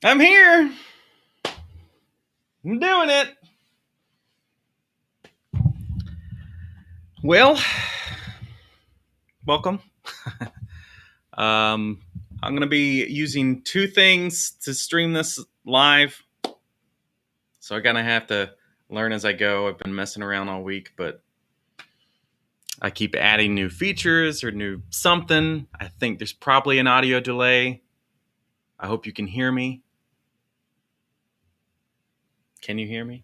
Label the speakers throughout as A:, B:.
A: I'm here. I'm doing it. Well, welcome. um, I'm going to be using two things to stream this live. So I'm going to have to learn as I go. I've been messing around all week, but I keep adding new features or new something. I think there's probably an audio delay. I hope you can hear me. Can you hear me?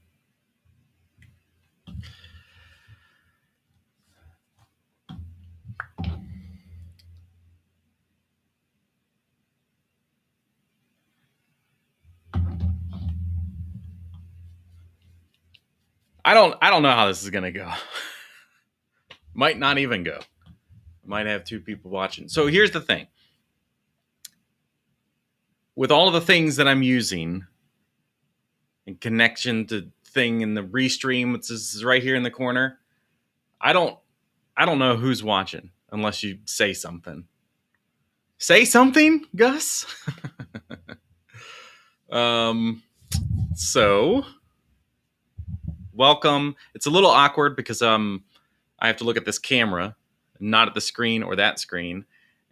A: I don't know how this is going to go. Might not even go. Might have two people watching. So here's the thing. With all of the things that I'm using in connection to thing in the restream, which is right here in the corner, I don't know who's watching unless you say something. Say something, Gus. So welcome. It's a little awkward because I have to look at this camera, not at the screen or that screen,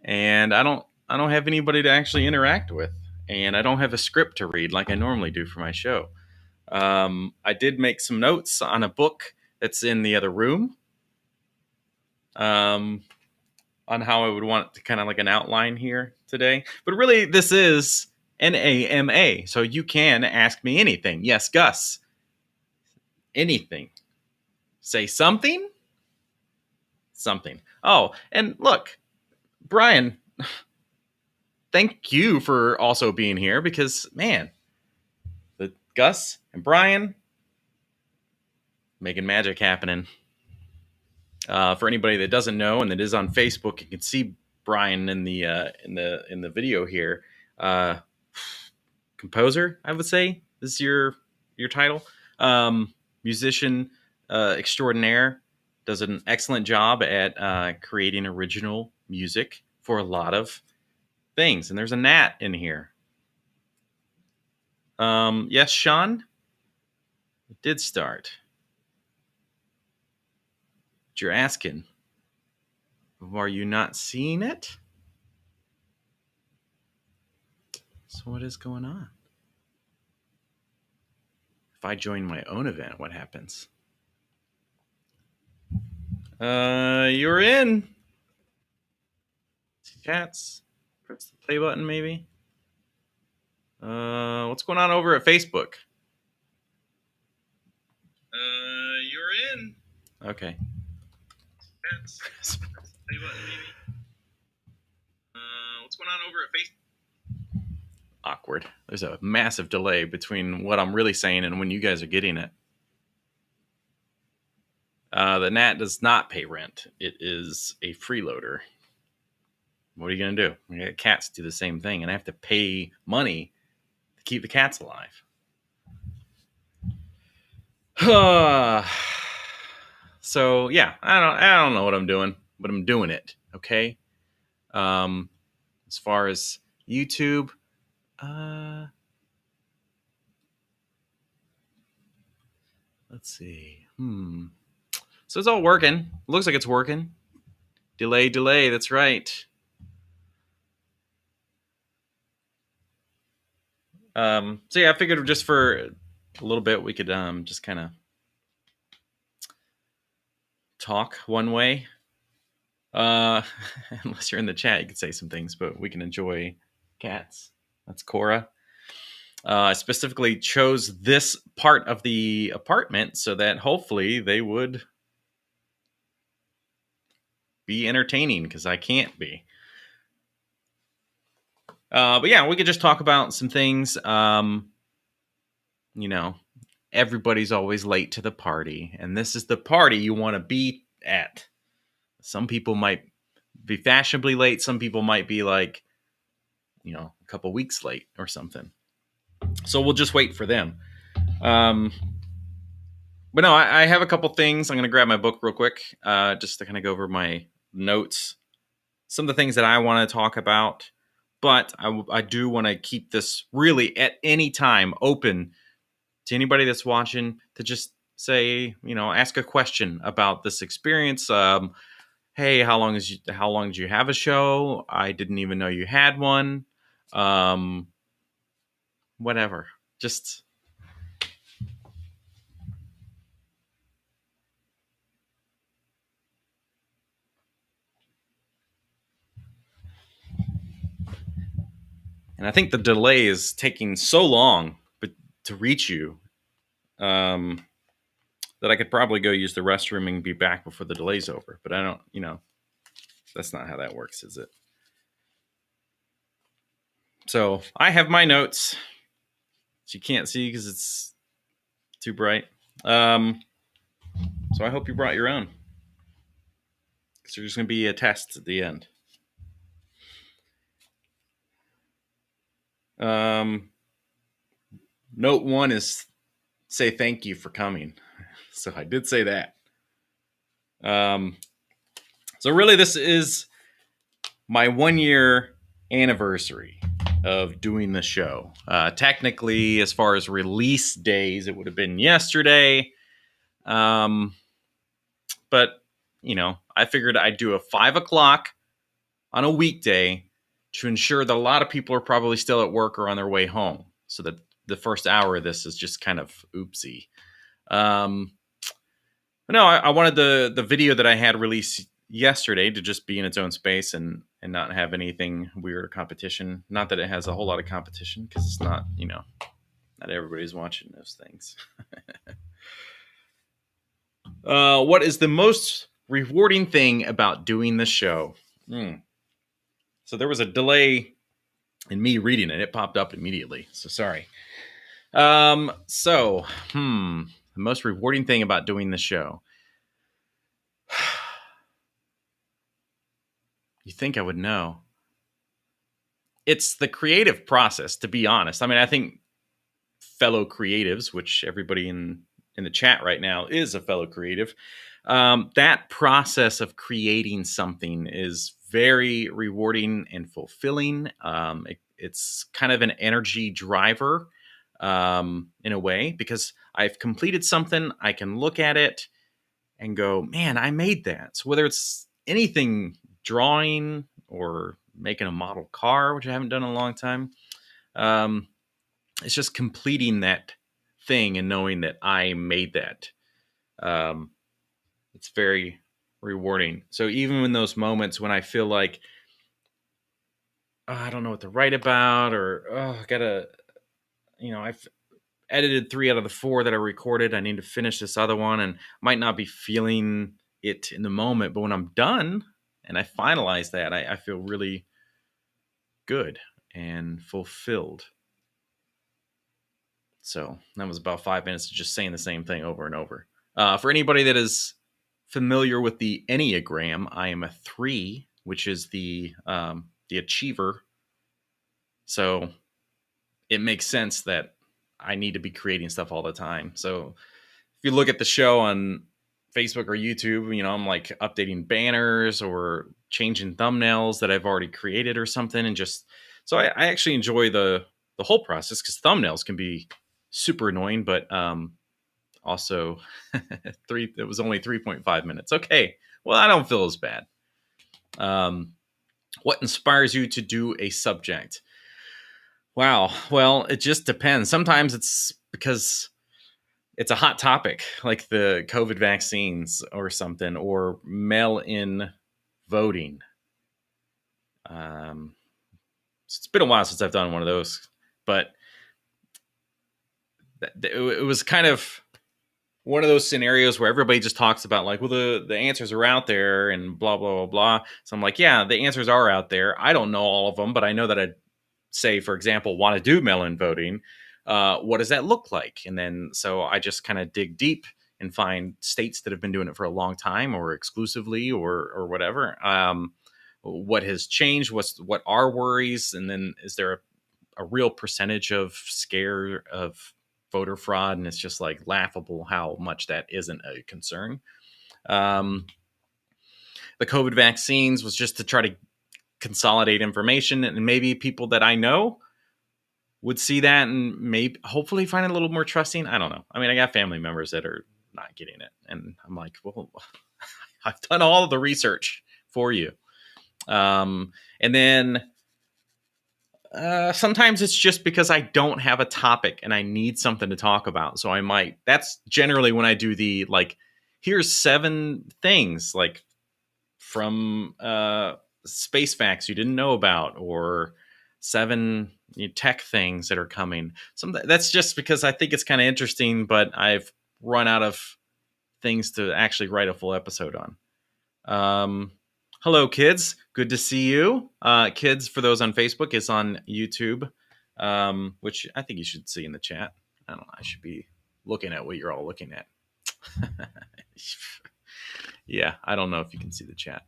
A: and I don't have anybody to actually interact with, and I don't have a script to read like I normally do for my show. I did make some notes on a book that's in the other room, on how I would want it to kind of like an outline here today. But really, this is an AMA, so you can ask me anything. Yes, Gus. Anything. Say something. Something. Oh, and look, Brian, thank you for also being here because, man, the Gus and Brian making magic happening. For anybody that doesn't know and that is on Facebook, you can see Brian in the video here. Composer, I would say, is your title. Musician extraordinaire, does an excellent job at creating original music for a lot of things. And there's a gnat in here. Yes, Sean, it did start. But you're asking, are you not seeing it? So what is going on? If I join my own event, what happens? You're in. Chats. Press the play button, maybe. What's going on over at Facebook? You're in. Okay. Chats. Press the play button, maybe. What's going on over at Facebook? Awkward. There's a massive delay between what I'm really saying and when you guys are getting it. The gnat does not pay rent. It is a freeloader. What are you going to do? Cats do the same thing, and I have to pay money to keep the cats alive. So yeah, I don't know what I'm doing, but I'm doing it. Okay. As far as YouTube, let's see. So it's all working. Looks like it's working. Delay. That's right. So yeah, I figured just for a little bit we could just kind of talk one way. Unless you're in the chat, you can say some things, but we can enjoy cats. That's Cora. I specifically chose this part of the apartment so that hopefully they would be entertaining, because I can't be. But yeah, we could just talk about some things. Everybody's always late to the party, and this is the party you want to be at. Some people might be fashionably late. Some people might be like, a couple weeks late or something. So we'll just wait for them. But no, I have a couple things. I'm going to grab my book real quick, just to kind of go over my notes. Some of the things that I want to talk about. But I do want to keep this really at any time open to anybody that's watching to just say, ask a question about this experience. Hey, how long did you have a show? I didn't even know you had one. Whatever. Just and I think the delay is taking so long to reach you that I could probably go use the restroom and be back before the delay's over. But I don't, that's not how that works, is it? So I have my notes, which you can't see because it's too bright. So I hope you brought your own, because there's going to be a test at the end. Note 1 is say thank you for coming. So I did say that. So really, this is my 1-year anniversary of doing the show. Technically, as far as release days, it would have been yesterday. But, I figured I'd do a 5 o'clock on a weekday to ensure that a lot of people are probably still at work or on their way home. So that the first hour of this is just kind of oopsie. No, I wanted the video that I had released yesterday to just be in its own space and not have anything weird or competition. Not that it has a whole lot of competition, because it's not, not everybody's watching those things. What is the most rewarding thing about doing the show? So there was a delay in me reading it. It popped up immediately. So sorry. The most rewarding thing about doing the show. You think I would know. It's the creative process, to be honest. I mean, I think fellow creatives, which everybody in the chat right now is a fellow creative, that process of creating something is very rewarding and fulfilling. It's kind of an energy driver in a way, because I've completed something, I can look at it and go, man, I made that. So whether it's anything, drawing or making a model car, which I haven't done in a long time, it's just completing that thing and knowing that I made that. It's very rewarding. So even in those moments when I feel like, I don't know what to write about, or I gotta, I've edited 3 out of the 4 that I recorded. I need to finish this other one, and might not be feeling it in the moment, but when I'm done and I finalize that, I feel really good and fulfilled. So that was about 5 minutes of just saying the same thing over and over. For anybody that is familiar with the Enneagram, I am a 3, which is the achiever. So it makes sense that I need to be creating stuff all the time. So if you look at the show on Facebook or YouTube, I'm like updating banners or changing thumbnails that I've already created or something. And just, so I actually enjoy the whole process, because thumbnails can be super annoying, but also it was only 3.5 minutes. Okay. Well, I don't feel as bad. What inspires you to do a subject? Wow. Well, it just depends. Sometimes it's because it's a hot topic, like the COVID vaccines or something, or mail-in voting. It's been a while since I've done one of those, but it was kind of one of those scenarios where everybody just talks about, like, well, the answers are out there and blah, blah, blah, blah. So I'm like, yeah, the answers are out there. I don't know all of them, but I know that I'd say, for example, want to do mail-in voting. What does that look like? And then, so I just kind of dig deep and find states that have been doing it for a long time, or exclusively, or whatever. What has changed? What are worries? And then is there a real percentage of scare of voter fraud? And it's just like laughable how much that isn't a concern. The COVID vaccines was just to try to consolidate information, and maybe people that I know would see that and maybe hopefully find it a little more trusting. I don't know. I mean, I got family members that are not getting it, and I'm like, well, I've done all of the research for you. And then sometimes it's just because I don't have a topic and I need something to talk about. So I might, that's generally when I do the like, here's 7 things like from space facts you didn't know about, or 7 tech things that are coming. That's just because I think it's kind of interesting, but I've run out of things to actually write a full episode on. Hello, kids. Good to see you. Kids, for those on Facebook, is on YouTube, which I think you should see in the chat. I don't know. I should be looking at what you're all looking at. Yeah, I don't know if you can see the chat.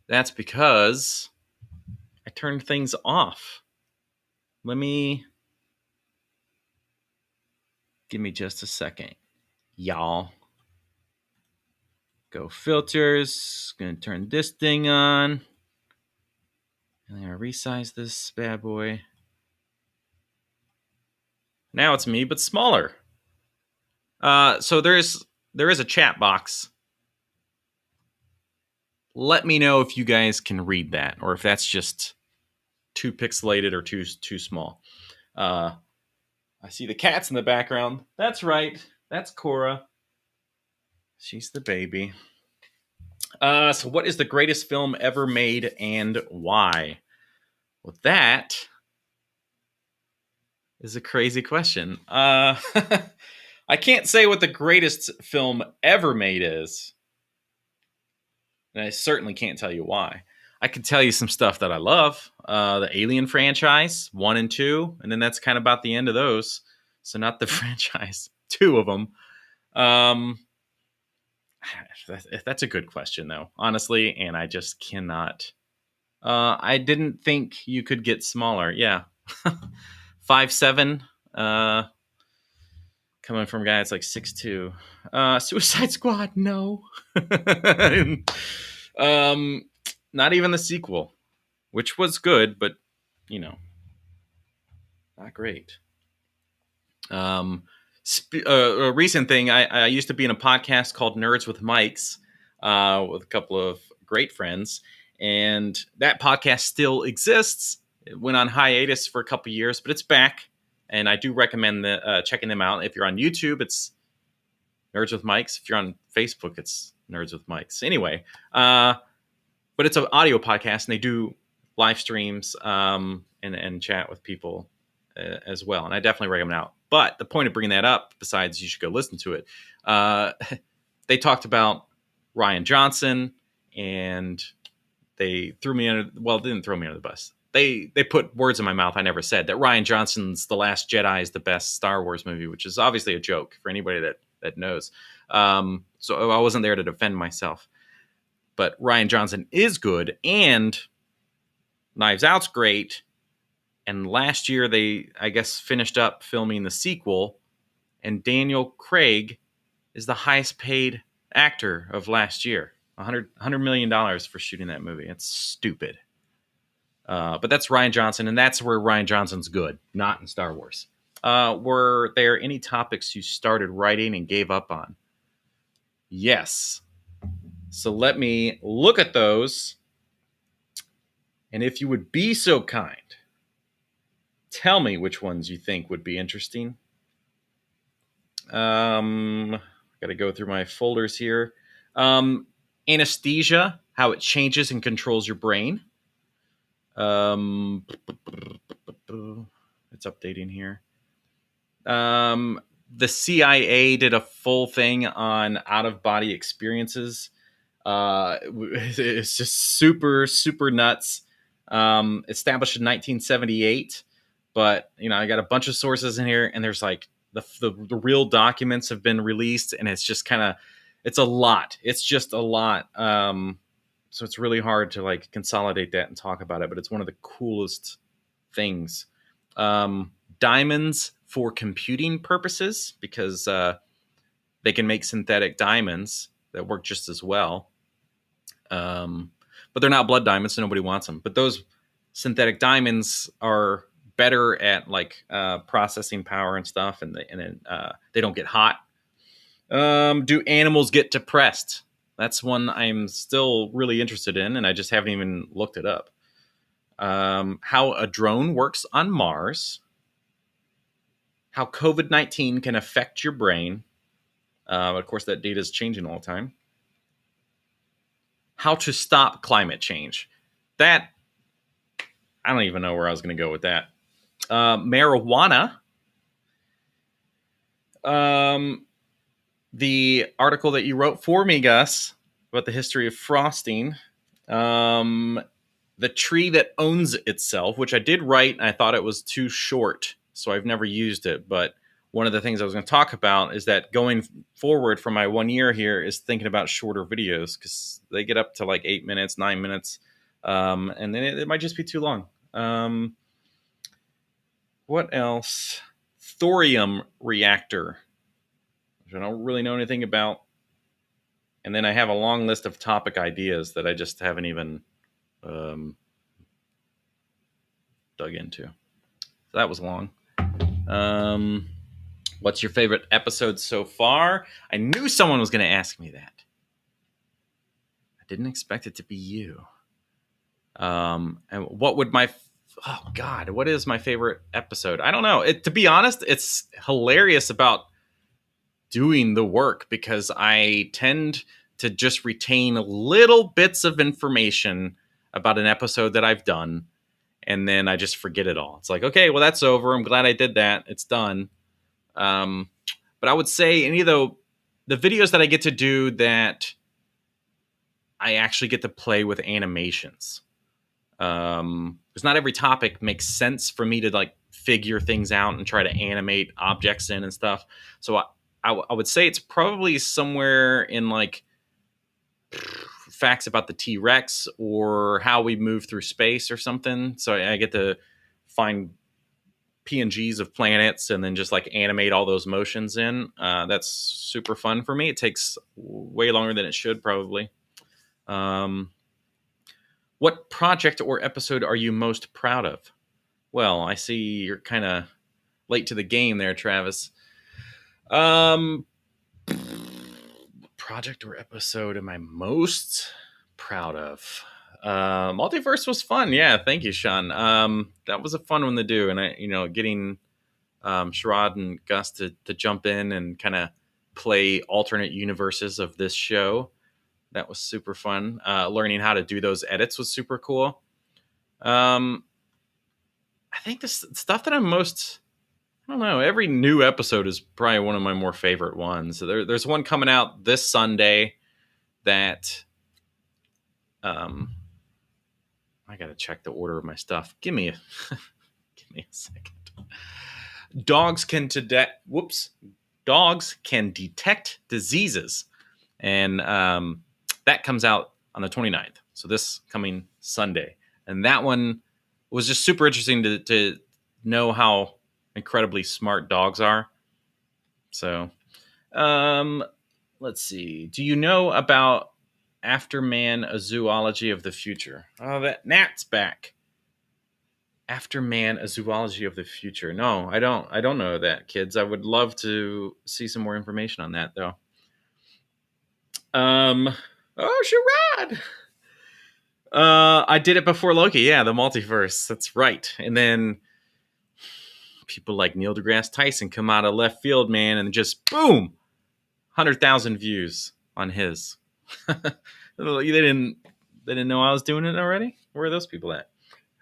A: That's because I turned things off. Give me just a second, y'all. Go filters. Gonna turn this thing on. I'm gonna resize this bad boy. Now it's me, but smaller. So there is a chat box. Let me know if you guys can read that, or if that's just too pixelated or too small. I see the cats in the background. That's right. That's Cora. She's the baby. So what is the greatest film ever made and why? Well, that is a crazy question. I can't say what the greatest film ever made is. And I certainly can't tell you why. I can tell you some stuff that I love. The Alien franchise, 1 and 2. And then that's kind of about the end of those. So not the franchise, 2 of them. That's a good question, though, honestly. And I just cannot. I didn't think you could get smaller. Yeah. 5'7". Coming from guys like 6'2". Suicide Squad, no. Not even the sequel, which was good, but not great. A recent thing, I used to be in a podcast called Nerds with Mics with a couple of great friends, and that podcast still exists. It went on hiatus for a couple years, but it's back, and I do recommend checking them out. If you're on YouTube, it's Nerds with Mics. If you're on Facebook, it's Nerds with Mics. Anyway, but it's an audio podcast, and they do live streams and chat with people as well. And I definitely recommend it out. But the point of bringing that up, besides you should go listen to it, they talked about Rian Johnson, and they threw me under. Well, they didn't throw me under the bus. They put words in my mouth I never said. That Rian Johnson's The Last Jedi is the best Star Wars movie, which is obviously a joke for anybody that knows. So I wasn't there to defend myself. But Rian Johnson is good, and Knives Out's great. And last year they, I guess, finished up filming the sequel, and Daniel Craig is the highest paid actor of last year. $100 million for shooting that movie. It's stupid. But that's Rian Johnson, and that's where Rian Johnson's good, not in Star Wars. Were there any topics you started writing and gave up on? Yes. So let me look at those. And if you would be so kind, tell me which ones you think would be interesting. Got to go through my folders here. Anesthesia, how it changes and controls your brain. It's updating here. The CIA did a full thing on out-of-body experiences. It's just super, super nuts. Established in 1978, but I got a bunch of sources in here, and there's like the real documents have been released, and it's just it's a lot. It's just a lot. So it's really hard to like consolidate that and talk about it, but it's one of the coolest things. Diamonds for computing purposes, because they can make synthetic diamonds that work just as well. but they're not blood diamonds, so nobody wants them. But those synthetic diamonds are better at like processing power and stuff, and they don't get hot. Do animals get depressed? That's one I'm still really interested in, and I just haven't even looked it up. How a drone works on Mars. How COVID-19 can affect your brain. Of course, that data is changing all the time. How to stop climate change. That, I don't even know where I was going to go with that. Marijuana. The article that you wrote for me, Gus, about the history of frosting. The tree that owns itself, which I did write, and I thought it was too short, so I've never used it. But one of the things I was going to talk about is that going forward for my 1 year here is thinking about shorter videos, because they get up to like 8 minutes, 9 minutes, and then it might just be too long. What else? Thorium reactor, which I don't really know anything about. And then I have a long list of topic ideas that I just haven't even dug into. So that was long. What's your favorite episode so far? I knew someone was going to ask me that. I didn't expect it to be you. And what would what is my favorite episode? I don't know. To be honest, it's hilarious about doing the work, because I tend to just retain little bits of information about an episode that I've done, and then I just forget it all. It's like, okay, well, that's over. I'm glad I did that. It's done. But I would say any of the videos that I get to do that I actually get to play with animations. Because not every topic makes sense for me to like figure things out and try to animate objects in and stuff. So I would say it's probably somewhere in like facts about the T-Rex or how we move through space or something. So I get to find PNGs of planets and then just like animate all those motions in. That's super fun for me. It takes way longer than it should probably. What project or episode are you most proud of? Well, I see you're kind of late to the game there, Travis. Project or episode am I most proud of? Multiverse was fun. Yeah, thank you, Sean. That was a fun one to do, and getting Sherrod and Gus to jump in and kind of play alternate universes of this show. That was super fun. Learning how to do those edits was super cool. I think the stuff that I'm most, I don't know, every new episode is probably one of my more favorite ones. There's one coming out this Sunday that I gotta check the order of my stuff. Give me a second. Dogs can detect diseases, and that comes out on the 29th. So this coming Sunday, and that one was just super interesting to know how incredibly smart dogs are. So, let's see. Do you know about Afterman, a zoology of the future? Oh, that Nat's back. Afterman, a zoology of the future. No, I don't know that, kids. I would love to see some more information on that, though. Oh, Sherrod! I did it before Loki. Yeah, the multiverse. That's right. And then people like Neil deGrasse Tyson come out of left field, man, and just boom, 100,000 views on his. They didn't know I was doing it already. Where are those people at?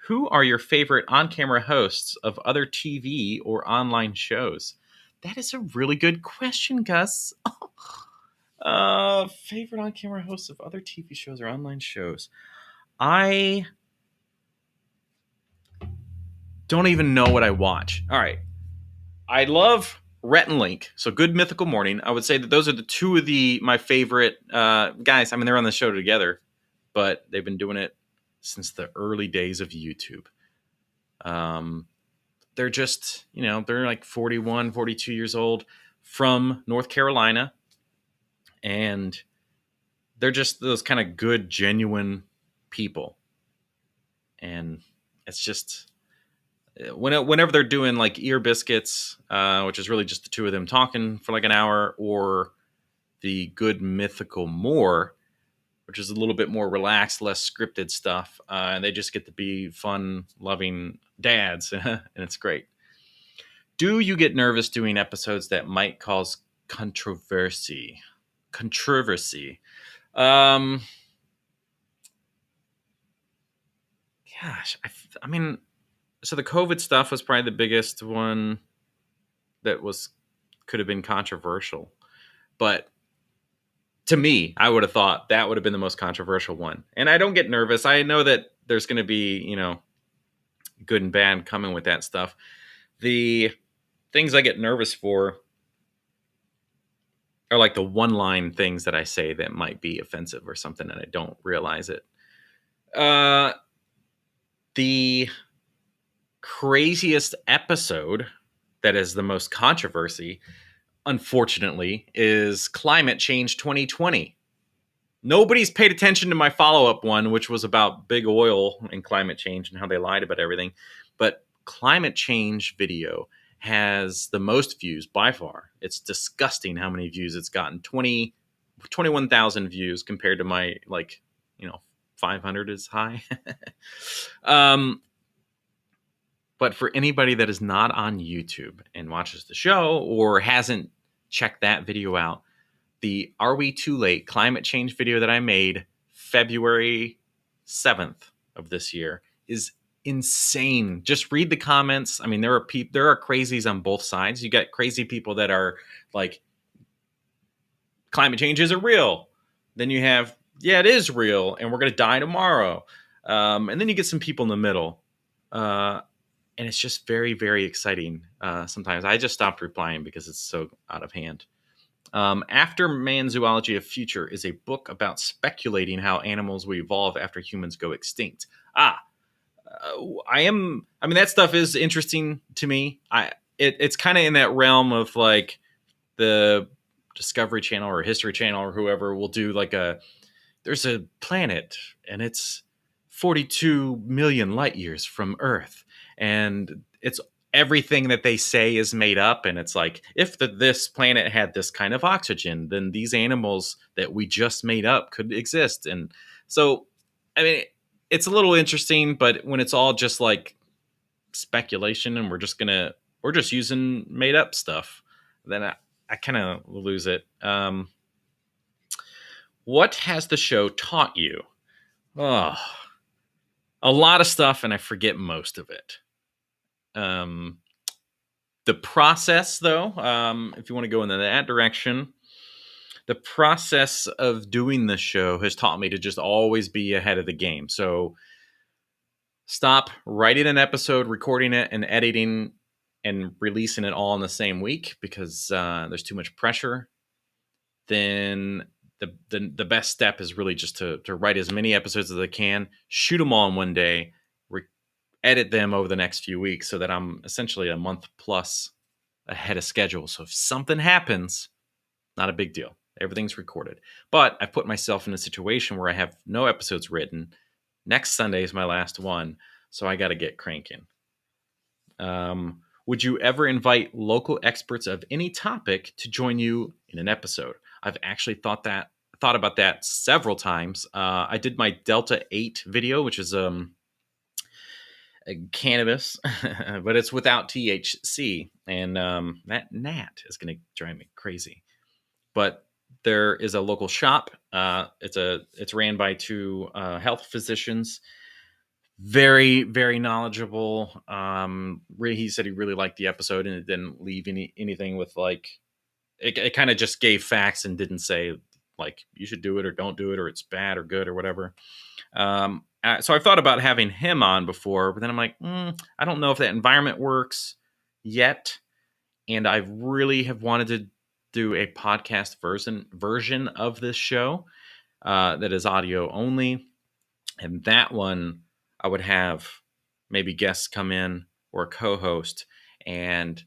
A: Who are your favorite on-camera hosts of other TV or online shows? That is a really good question, Gus. Favorite on-camera hosts of other TV shows or online shows? I don't even know what I watch. All right. I love Rhett and Link, so Good Mythical Morning. I would say that those are the two of my favorite guys. I mean, they're on the show together, but they've been doing it since the early days of YouTube. They're just, they're like 41, 42 years old from North Carolina, and they're just those kind of good, genuine people. And it's just whenever they're doing like Ear Biscuits, which is really just the two of them talking for like an hour, or the Good Mythical More, which is a little bit more relaxed, less scripted stuff. And they just get to be fun, loving dads, and it's great. Do you get nervous doing episodes that might cause controversy? Um, Gosh, I mean, so the COVID stuff was probably the biggest one that could have been controversial. But to me, I would have thought that would have been the most controversial one. And I don't get nervous. I know that there's going to be, good and bad coming with that stuff. The things I get nervous for are like the one-line things that I say that might be offensive or something, and I don't realize it. The craziest episode that is the most controversy, unfortunately, is Climate Change 2020. Nobody's paid attention to my follow-up one, which was about big oil and climate change and how they lied about everything. But climate change video has the most views by far. It's disgusting how many views it's gotten. 21,000 views compared to my 500 is high. But for anybody that is not on YouTube and watches the show or hasn't checked that video out, the Are We Too Late climate change video that I made February 7th of this year is insane. Just read the comments. I mean, there are crazies on both sides. You got crazy people that are like, climate change isn't real. Then you have, yeah, it is real, and we're going to die tomorrow. And then you get some people in the middle. And it's just very, very exciting. Sometimes I just stopped replying because it's so out of hand. After Man Zoology of Future is a book about speculating how animals will evolve after humans go extinct. That stuff is interesting to me. It's kind of in that realm of like the Discovery Channel or History Channel or whoever will do like there's a planet and it's 42 million light years from Earth. And it's everything that they say is made up. And it's like, if this planet had this kind of oxygen, then these animals that we just made up could exist. And so, I mean, it's a little interesting, but when it's all just like speculation and we're just using made up stuff, then I kind of lose it. What has the show taught you? Oh, a lot of stuff, and I forget most of it. The process, though, if you want to go in that direction, the process of doing the show has taught me to just always be ahead of the game. So stop writing an episode, recording it, and editing and releasing it all in the same week because there's too much pressure. Then the best step is really just to write as many episodes as I can, shoot them all in one day, edit them over the next few weeks so that I'm essentially a month plus ahead of schedule. So if something happens, not a big deal. Everything's recorded. But I've put myself in a situation where I have no episodes written. Next Sunday is my last one, so I got to get cranking. Would you ever invite local experts of any topic to join you in an episode? I've actually thought about that several times. I did my Delta 8 video, which is cannabis, but it's without THC, and that gnat is going to drive me crazy. But there is a local shop. It's ran by two health physicians. Very, very knowledgeable. He said he really liked the episode, and it didn't leave anything with like. It kind of just gave facts and didn't say like you should do it or don't do it or it's bad or good or whatever. So I've thought about having him on before, but then I'm like, I don't know if that environment works yet. And I really have wanted to do a podcast version of this show that is audio only. And that one, I would have maybe guests come in or a co-host, and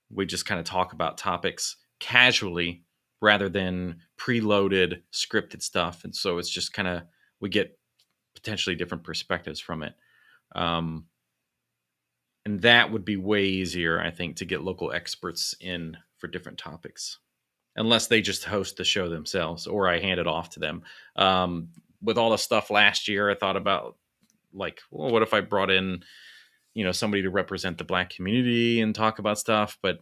A: we just kind of talk about topics casually rather than preloaded scripted stuff. And so it's just kind of, we get potentially different perspectives from it. And that would be way easier, I think, to get local experts in for different topics, unless they just host the show themselves or I hand it off to them. With all the stuff last year, I thought about, like, well, what if I brought in, somebody to represent the Black community and talk about stuff? But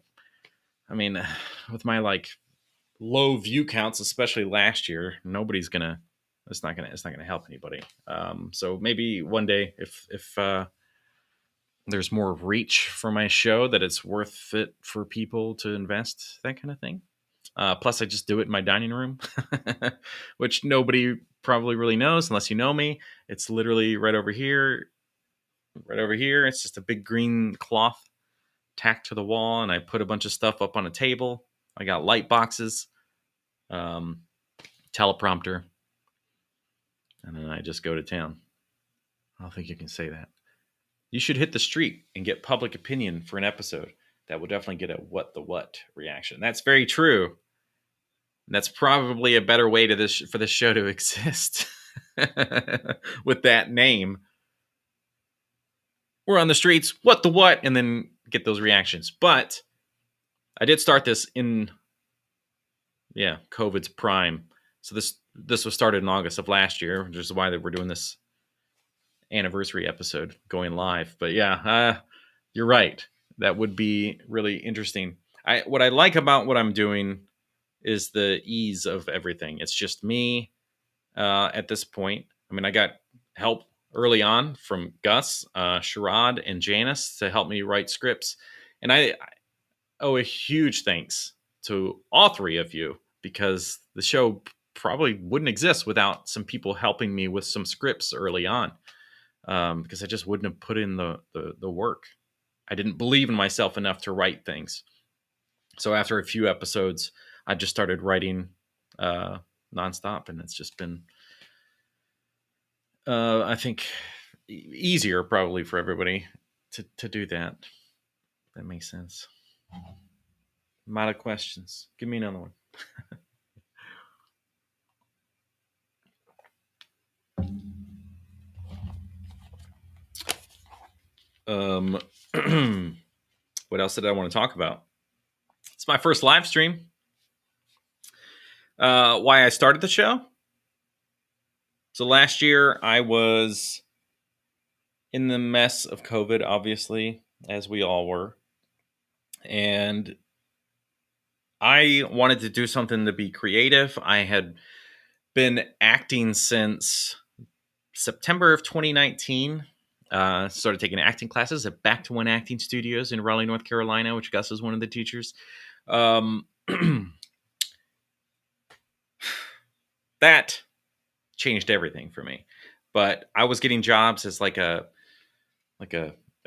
A: I mean, with my like low view counts, especially last year, it's not gonna help anybody. So maybe one day, if there's more reach for my show, that it's worth it for people to invest, that kind of thing. Plus, I just do it in my dining room, which nobody probably really knows unless you know me. It's literally right over here. Right over here. It's just a big green cloth tacked to the wall, and I put a bunch of stuff up on a table. I got light boxes, teleprompter, and then I just go to town. I don't think you can say that. You should hit the street and get public opinion for an episode. That will definitely get a what the what reaction. That's very true. That's probably a better way for this show to exist with that name. We're on the streets, what the what, and then get those reactions. But I did start this in, COVID's prime. So this was started in August of last year, which is why we're doing this anniversary episode going live. But you're right. That would be really interesting. What I like about what I'm doing is the ease of everything. It's just me at this point. I mean, I got help early on from Gus, Sharad, and Janice to help me write scripts. And I owe a huge thanks to all three of you, because the show probably wouldn't exist without some people helping me with some scripts early on, because I just wouldn't have put in the work. I didn't believe in myself enough to write things. So after a few episodes, I just started writing nonstop, and it's just been, I think, easier probably for everybody to do that. That makes sense. I'm out of questions. Give me another one. What else did I want to talk about? It's my first live stream. Why I started the show. So last year I was in the mess of COVID, obviously, as we all were. And I wanted to do something to be creative. I had been acting since September of 2019. Started taking acting classes at Back to One Acting Studios in Raleigh, North Carolina, which Gus is one of the teachers. That changed everything for me. But I was getting jobs as like a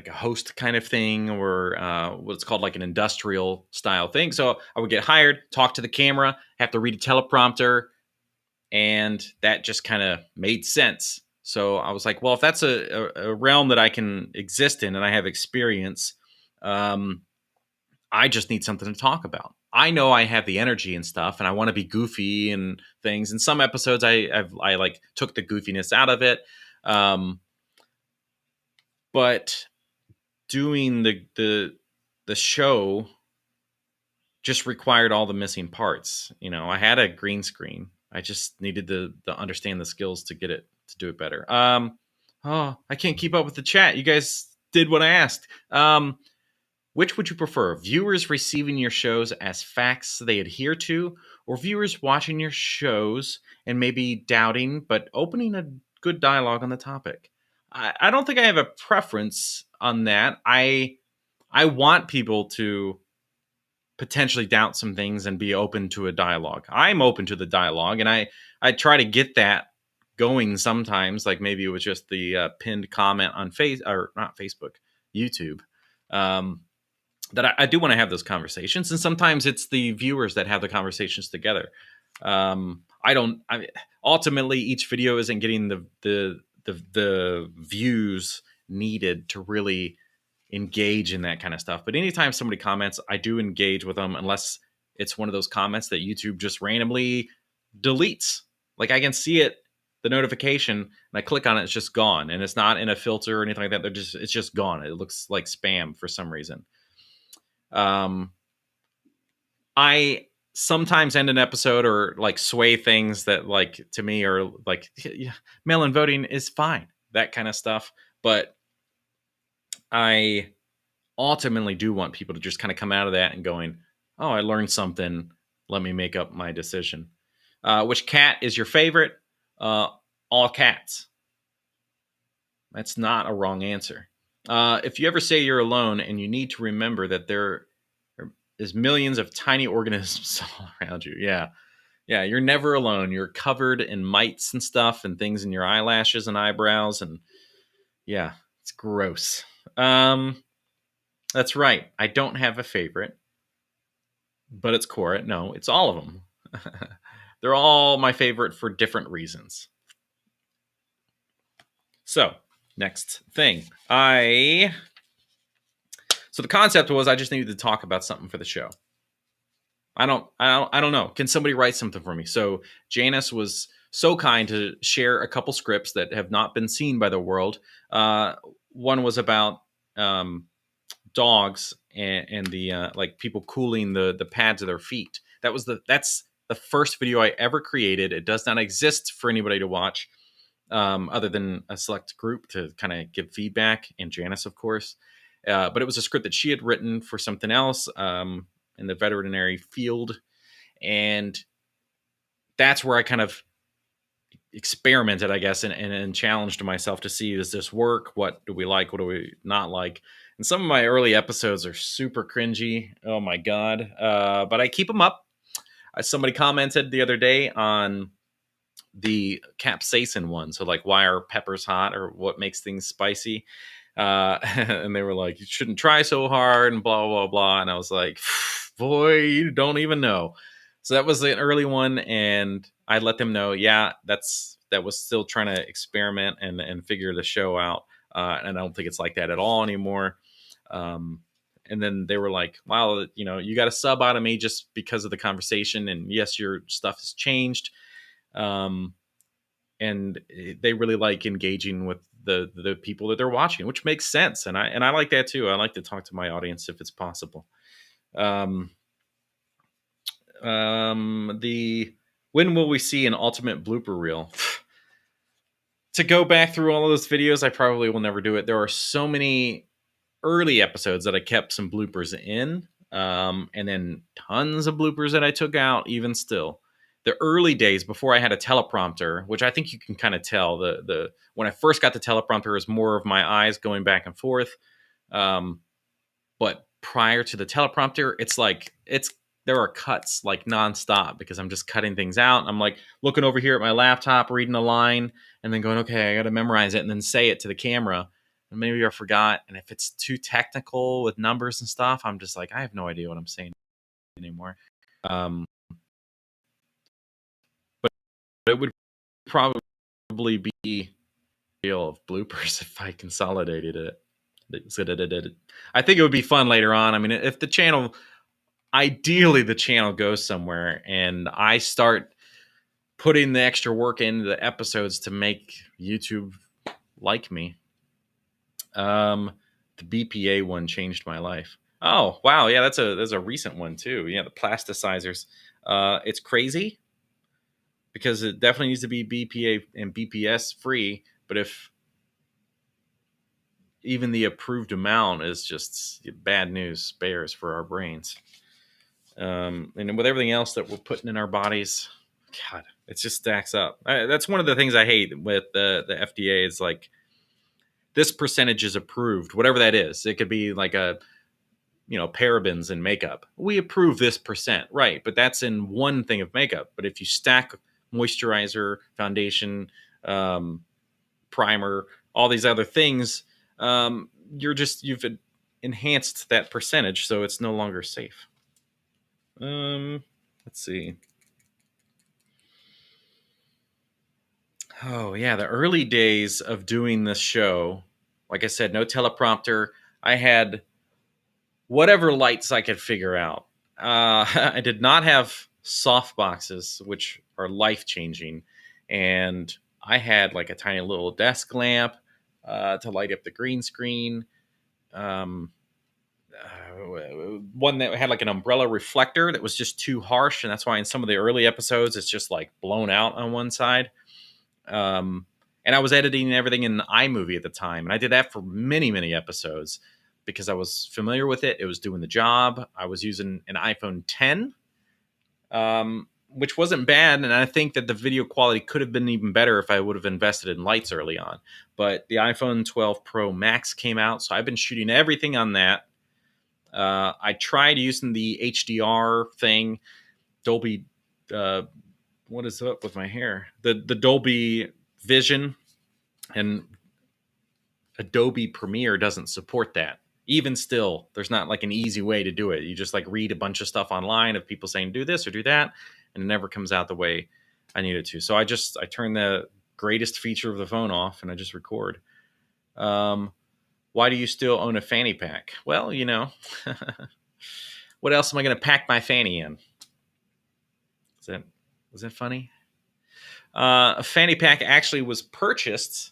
A: host kind of thing, or what's called like an industrial style thing. So I would get hired, talk to the camera, have to read a teleprompter, and that just kind of made sense. So I was like, well, if that's a realm that I can exist in and I have experience, I just need something to talk about. I know I have the energy and stuff, and I want to be goofy and things. In some episodes, I like took the goofiness out of it. But doing the show just required all the missing parts. I had a green screen. I just needed to understand the skills to get it to do it better. I can't keep up with the chat. You guys did what I asked. Which would you prefer? Viewers receiving your shows as facts they adhere to, or viewers watching your shows and maybe doubting but opening a good dialogue on the topic? I don't think I have a preference on that. I want people to potentially doubt some things and be open to a dialogue. I'm open to the dialogue, and I try to get that going sometimes. Like maybe it was just the pinned comment on YouTube. That I do want to have those conversations, and sometimes it's the viewers that have the conversations together. Ultimately, each video isn't getting the views needed to really engage in that kind of stuff. But anytime somebody comments, I do engage with them, unless it's one of those comments that YouTube just randomly deletes. Like I can see it the notification and I click on it, it's just gone, and it's not in a filter or anything like that. It's just gone. It looks like spam for some reason. I sometimes end an episode or like sway things that like to me are like, yeah, mail-in voting is fine, that kind of stuff. But I ultimately do want people to just kind of come out of that and going, oh, I learned something. Let me make up my decision. Which cat is your favorite? All cats. That's not a wrong answer. If you ever say you're alone and you need to remember that there is millions of tiny organisms all around you. Yeah. Yeah. You're never alone. You're covered in mites and stuff and things in your eyelashes and eyebrows. And yeah, it's gross. That's right. I don't have a favorite, but it's Cora. No, it's all of them. They're all my favorite for different reasons. So, next thing. So the concept was I just needed to talk about something for the show. I don't know. Can somebody write something for me? So Janice was so kind to share a couple scripts that have not been seen by the world. One was about dogs and the like people cooling the pads of their feet. That's the first video I ever created. It does not exist for anybody to watch, other than a select group to kind of give feedback, and Janice, of course. But it was a script that she had written for something else in the veterinary field, and that's where I kind of experimented, I guess, and challenged myself to see, does this work? What do we like? What do we not like? And some of my early episodes are super cringy. Oh my God. But I keep them up. Somebody commented the other day on the capsaicin one. So like, why are peppers hot, or what makes things spicy? And they were like, you shouldn't try so hard and blah, blah, blah. And I was like, boy, you don't even know. So that was an early one. And I let them know, yeah, that was still trying to experiment and figure the show out. And I don't think it's like that at all anymore. And then they were like, wow, you got a sub out of me just because of the conversation. And yes, your stuff has changed. And they really like engaging with the people that they're watching, which makes sense. And I like that too. I like to talk to my audience if it's possible. When will we see an ultimate blooper reel? To go back through all of those videos, I probably will never do it. There are so many early episodes that I kept some bloopers in, and then tons of bloopers that I took out even still. The early days before I had a teleprompter, which I think you can kind of tell, the when I first got the teleprompter, it was more of my eyes going back and forth. But prior to the teleprompter, there are cuts like nonstop because I'm just cutting things out. I'm like looking over here at my laptop, reading a line, and then going, okay, I got to memorize it and then say it to the camera. And maybe I forgot. And if it's too technical with numbers and stuff, I'm just like, I have no idea what I'm saying anymore. But it would probably be a deal of bloopers if I consolidated it. I think it would be fun later on. I mean, if the channel, ideally the channel goes somewhere and I start putting the extra work into the episodes to make YouTube like me. The BPA one changed my life. Oh, wow. Yeah, that's a recent one too. Yeah, the plasticizers. It's crazy because it definitely needs to be BPA and BPS free, but if even the approved amount is just bad news bears for our brains. And with everything else that we're putting in our bodies, God, it just stacks up. That's one of the things I hate with the FDA is like, this percentage is approved, whatever that is. It could be like parabens in makeup. We approve this percent, right? But that's in one thing of makeup. But if you stack moisturizer, foundation, primer, all these other things, you've enhanced that percentage, so it's no longer safe. Let's see. Oh yeah, the early days of doing this show, like I said, no teleprompter. I had whatever lights I could figure out. I did not have soft boxes, which are life changing, and I had like a tiny little desk lamp to light up the green screen. Um, One that had like an umbrella reflector that was just too harsh, and that's why in some of the early episodes it's just like blown out on one side. And I was editing everything in iMovie at the time, and I did that for many episodes because I was familiar with it. It was doing the job. I was using an iPhone 10, which wasn't bad, and I think that the video quality could have been even better if I would have invested in lights early on. But the iPhone 12 Pro Max came out, so I've been shooting everything on that. I tried using the HDR thing, Dolby. What is up with my hair? The Dolby Vision, and Adobe Premiere doesn't support that. Even still, there's not like an easy way to do it. You just like read a bunch of stuff online of people saying do this or do that, and it never comes out the way I need it to. So I turn the greatest feature of the phone off and I just record. Why do you still own a fanny pack? Well, what else am I going to pack my fanny in? Was that funny? A fanny pack actually was purchased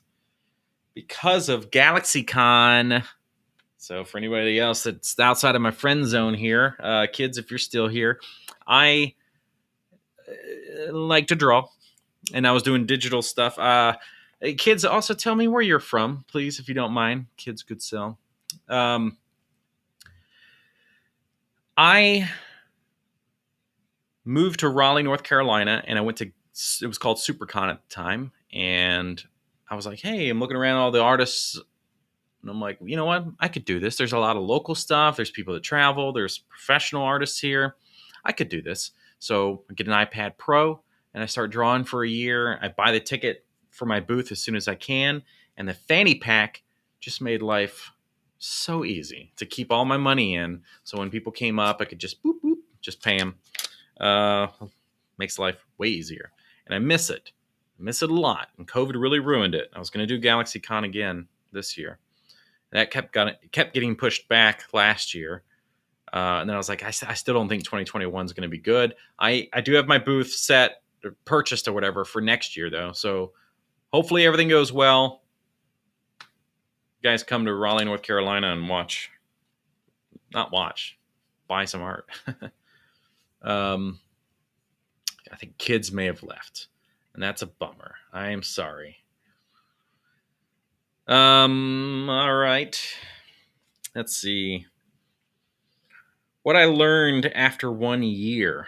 A: because of GalaxyCon. So for anybody else that's outside of my friend zone here, kids, if you're still here, I like to draw, and I was doing digital stuff. Kids, also tell me where you're from, please, if you don't mind. Kids could sell. I moved to Raleigh, North Carolina, and I went to, it was called SuperCon at the time, and I was like, hey, I'm looking around all the artists, and I'm like, you know what? I could do this. There's a lot of local stuff. There's people that travel. There's professional artists here. I could do this. So I get an iPad Pro, and I start drawing for a year. I buy the ticket for my booth as soon as I can, and the fanny pack just made life so easy to keep all my money in. So when people came up, I could just boop, boop, just pay them. Makes life way easier. And I miss it. I miss it a lot. And COVID really ruined it. I was going to do GalaxyCon again this year. That kept getting pushed back last year. And then I was like, I still don't think 2021 is going to be good. I do have my booth set, or purchased or whatever for next year, though. So hopefully everything goes well. You guys come to Raleigh, North Carolina and buy some art. I think kids may have left, and that's a bummer. I am sorry. All right. Let's see. What I learned after 1 year.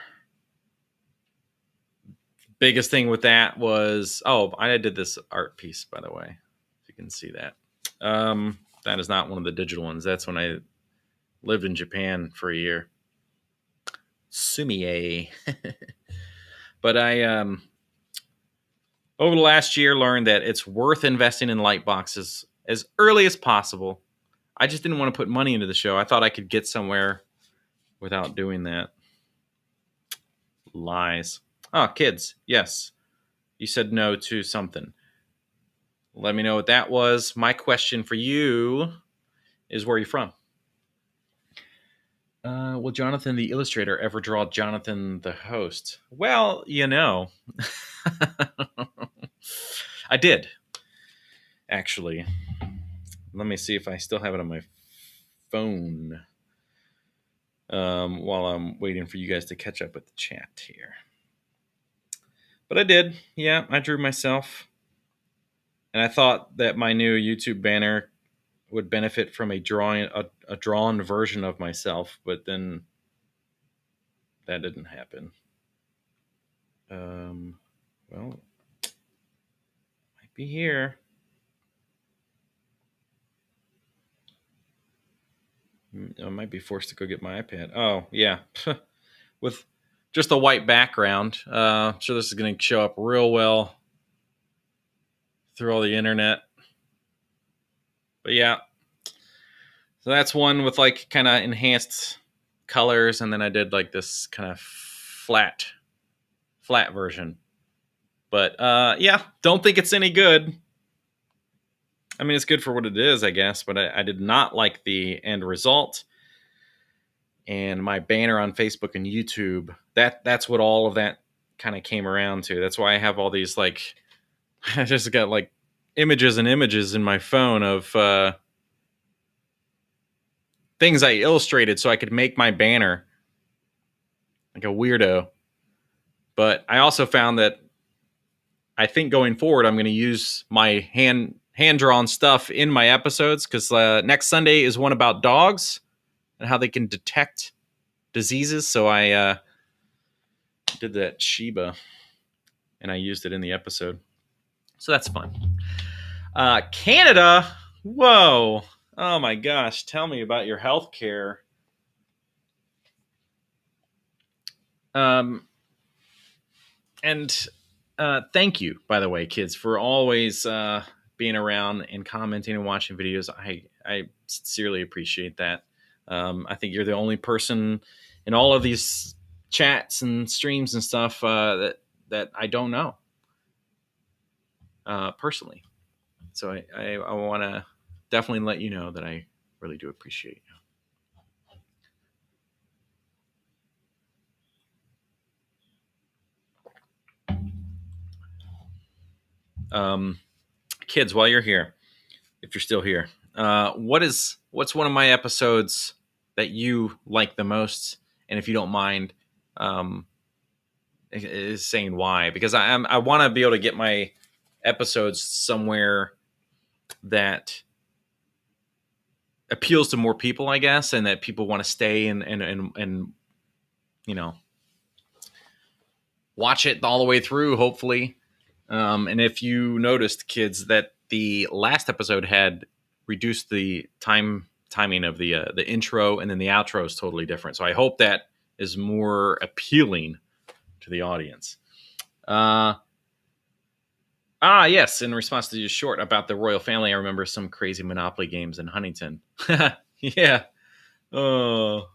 A: Biggest thing with that was, I did this art piece, by the way. If you can see that. That is not one of the digital ones. That's when I lived in Japan for a year. Sumie. But I, over the last year, learned that it's worth investing in light boxes as early as possible. I just didn't want to put money into the show. I thought I could get somewhere without doing that. Lies. Oh, kids. Yes. You said no to something. Let me know what that was. My question for you is, where are you from? Will Jonathan the illustrator ever draw Jonathan the host? Well, I did, actually. Let me see if I still have it on my phone while I'm waiting for you guys to catch up with the chat here. But I did. Yeah, I drew myself. And I thought that my new YouTube banner would benefit from a drawn version of myself, but then that didn't happen. Well, might be here. I might be forced to go get my iPad. Oh, yeah. With just a white background. I'm sure this is going to show up real well through all the internet. But yeah. So that's one with like kind of enhanced colors. And then I did like this kind of flat version. But yeah, don't think it's any good. I mean, it's good for what it is, I guess. But I did not like the end result. And my banner on Facebook and YouTube, that's what all of that kind of came around to. That's why I have all these like I just got like images and images in my phone of things I illustrated so I could make my banner like a weirdo. But I also found that I think going forward, I'm going to use my hand drawn stuff in my episodes because next Sunday is one about dogs and how they can detect diseases. So I did that Shiba and I used it in the episode. So that's fun. Canada, whoa. Oh my gosh, tell me about your healthcare. And thank you, by the way, kids, for always being around and commenting and watching videos. I sincerely appreciate that. I think you're the only person in all of these chats and streams and stuff that I don't know personally. So I want to definitely let you know that I really do appreciate you. Kids, while you're here, if you're still here, what's one of my episodes that you like the most? And if you don't mind, is saying why, because I want to be able to get my episodes somewhere that appeals to more people, I guess, and that people want to stay and you know watch it all the way through, hopefully. And if you noticed, kids, that the last episode had reduced the timing of the intro, and then the outro is totally different. So I hope that is more appealing to the audience. Yes. In response to your short about the royal family, I remember some crazy Monopoly games in Huntington. Yeah. Oh,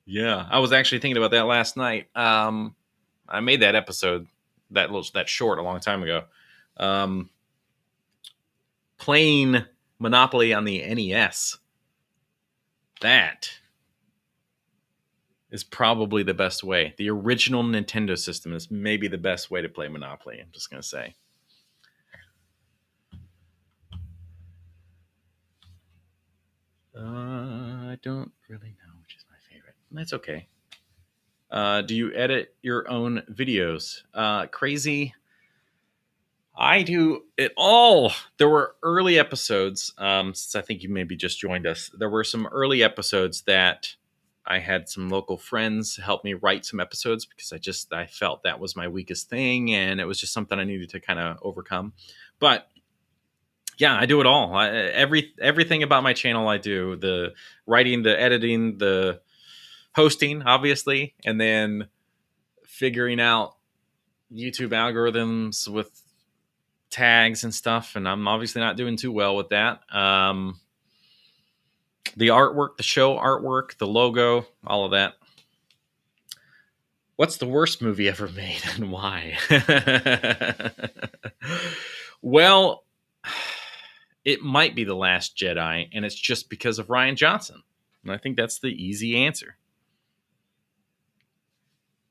A: yeah. I was actually thinking about that last night. I made that episode, that short, a long time ago. Playing Monopoly on the NES. That is probably the best way. The original Nintendo system is maybe the best way to play Monopoly. I'm just gonna say. I don't really know which is my favorite. That's okay. Do you edit your own videos? Crazy. I do it all. There were early episodes, since I think you maybe just joined us. There were some early episodes that I had some local friends help me write some episodes because I felt that was my weakest thing, and it was just something I needed to kind of overcome. But yeah, I do it all. Everything about my channel, I do the writing, the editing, the hosting, obviously, and then figuring out YouTube algorithms with tags and stuff. And I'm obviously not doing too well with that. The artwork, the show artwork, the logo, all of that. What's the worst movie ever made and why? Well, it might be The Last Jedi, and it's just because of Rian Johnson. And I think that's the easy answer.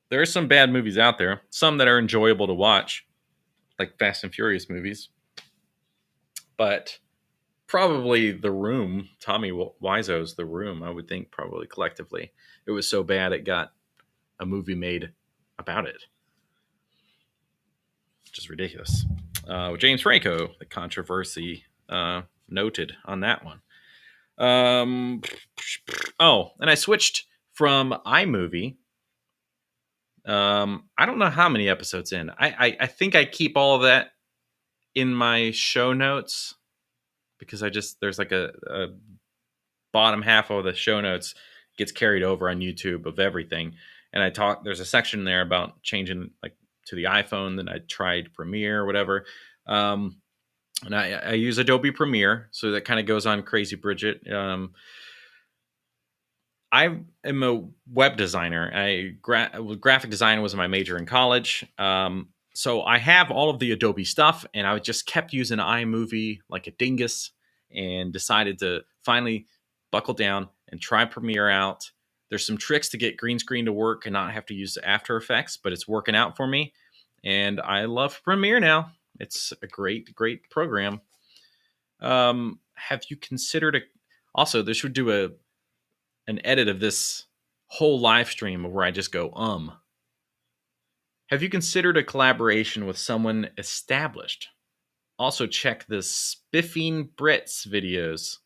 A: There are some bad movies out there, some that are enjoyable to watch, like Fast and Furious movies. But probably The Room, Tommy Wiseau's The Room, I would think probably collectively. It was so bad it got a movie made about it, which is ridiculous. James Franco, the controversy noted on that one. And I switched from iMovie. I don't know how many episodes in. I think I keep all of that in my show notes because there's like a bottom half of the show notes gets carried over on YouTube of everything. And there's a section there about changing like to the iPhone. Then I tried Premiere or whatever. And I use Adobe Premiere. So that kind of goes on Crazy Bridget. I am a web designer. Graphic design was my major in college. So I have all of the Adobe stuff, and I just kept using iMovie like a dingus, and decided to finally buckle down and try Premiere out. There's some tricks to get green screen to work and not have to use After Effects, but it's working out for me, and I love Premiere now. It's a great program. Have you considered also, they should do an edit of this whole live stream where I just go, Have you considered a collaboration with someone established? Also, check the Spiffing Brits videos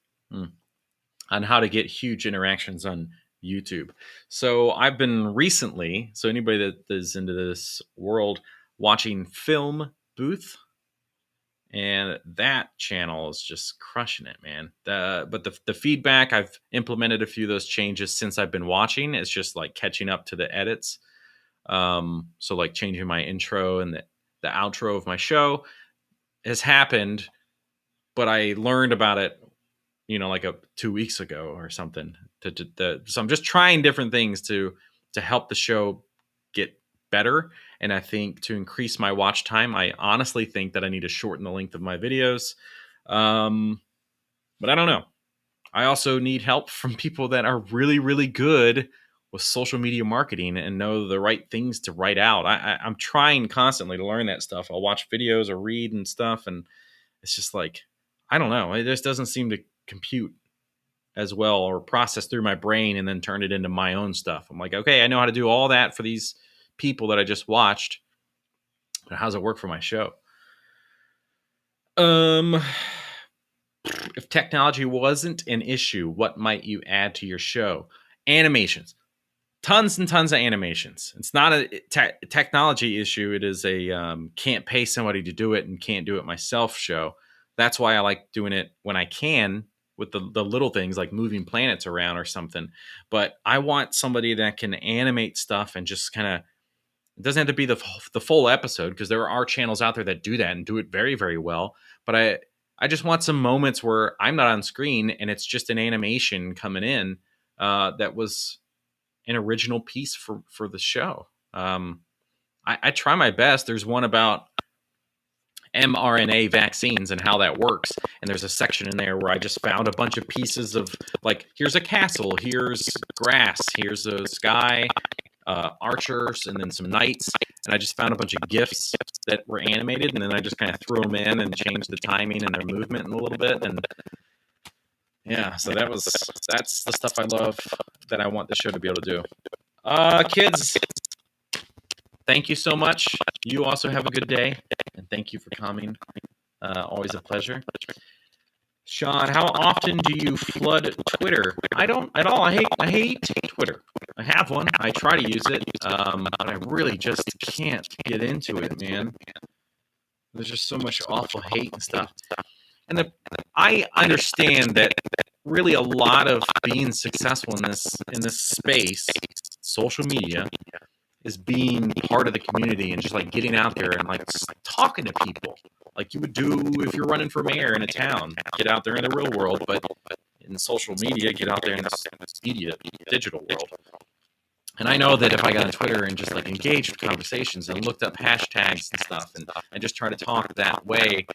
A: on how to get huge interactions on YouTube. So I've been recently, so anybody that is into this world, watching Film Booth, and that channel is just crushing it, man. But the feedback, I've implemented a few of those changes since I've been watching. It's just like catching up to the edits. So like changing my intro and the outro of my show has happened, but I learned about it, like 2 weeks ago or something. So I'm just trying different things to help the show get better. And I think to increase my watch time, I honestly think that I need to shorten the length of my videos. But I don't know. I also need help from people that are really, really good with social media marketing and know the right things to write out. I'm trying constantly to learn that stuff. I'll watch videos or read and stuff, and it's just like, I don't know. It just doesn't seem to compute as well or process through my brain and then turn it into my own stuff. I'm like, okay, I know how to do all that for these people that I just watched, but how does it work for my show? If technology wasn't an issue, what might you add to your show? Animations. Tons and tons of animations. It's not a technology issue. It is a can't pay somebody to do it and can't do it myself show. That's why I like doing it when I can with the little things like moving planets around or something. But I want somebody that can animate stuff and just kind of, it doesn't have to be the full episode, because there are channels out there that do that and do it very, very well. But I just want some moments where I'm not on screen and it's just an animation coming in that was an original piece for the show. I try my best. There's one about mRNA vaccines and how that works, and there's a section in there where I just found a bunch of pieces of, like, here's a castle, here's grass, here's a sky, archers, and then some knights, and I just found a bunch of GIFs that were animated, and then I just kind of threw them in and changed the timing and their movement a little bit, and yeah, so that's the stuff I love that I want the show to be able to do. Kids, thank you so much. You also have a good day, and thank you for coming. Always a pleasure. Sean, how often do you flood Twitter? I don't at all. I hate Twitter. I have one. I try to use it, but I really just can't get into it, man. There's just so much awful hate and stuff. And I understand that really a lot of being successful in this space, social media, is being part of the community and just like getting out there and like talking to people like you would do if you're running for mayor in a town. Get out there in the real world, but in social media, get out there in this digital world. And I know that if I got on Twitter and just like engaged with conversations and looked up hashtags and stuff and I just try to talk that way,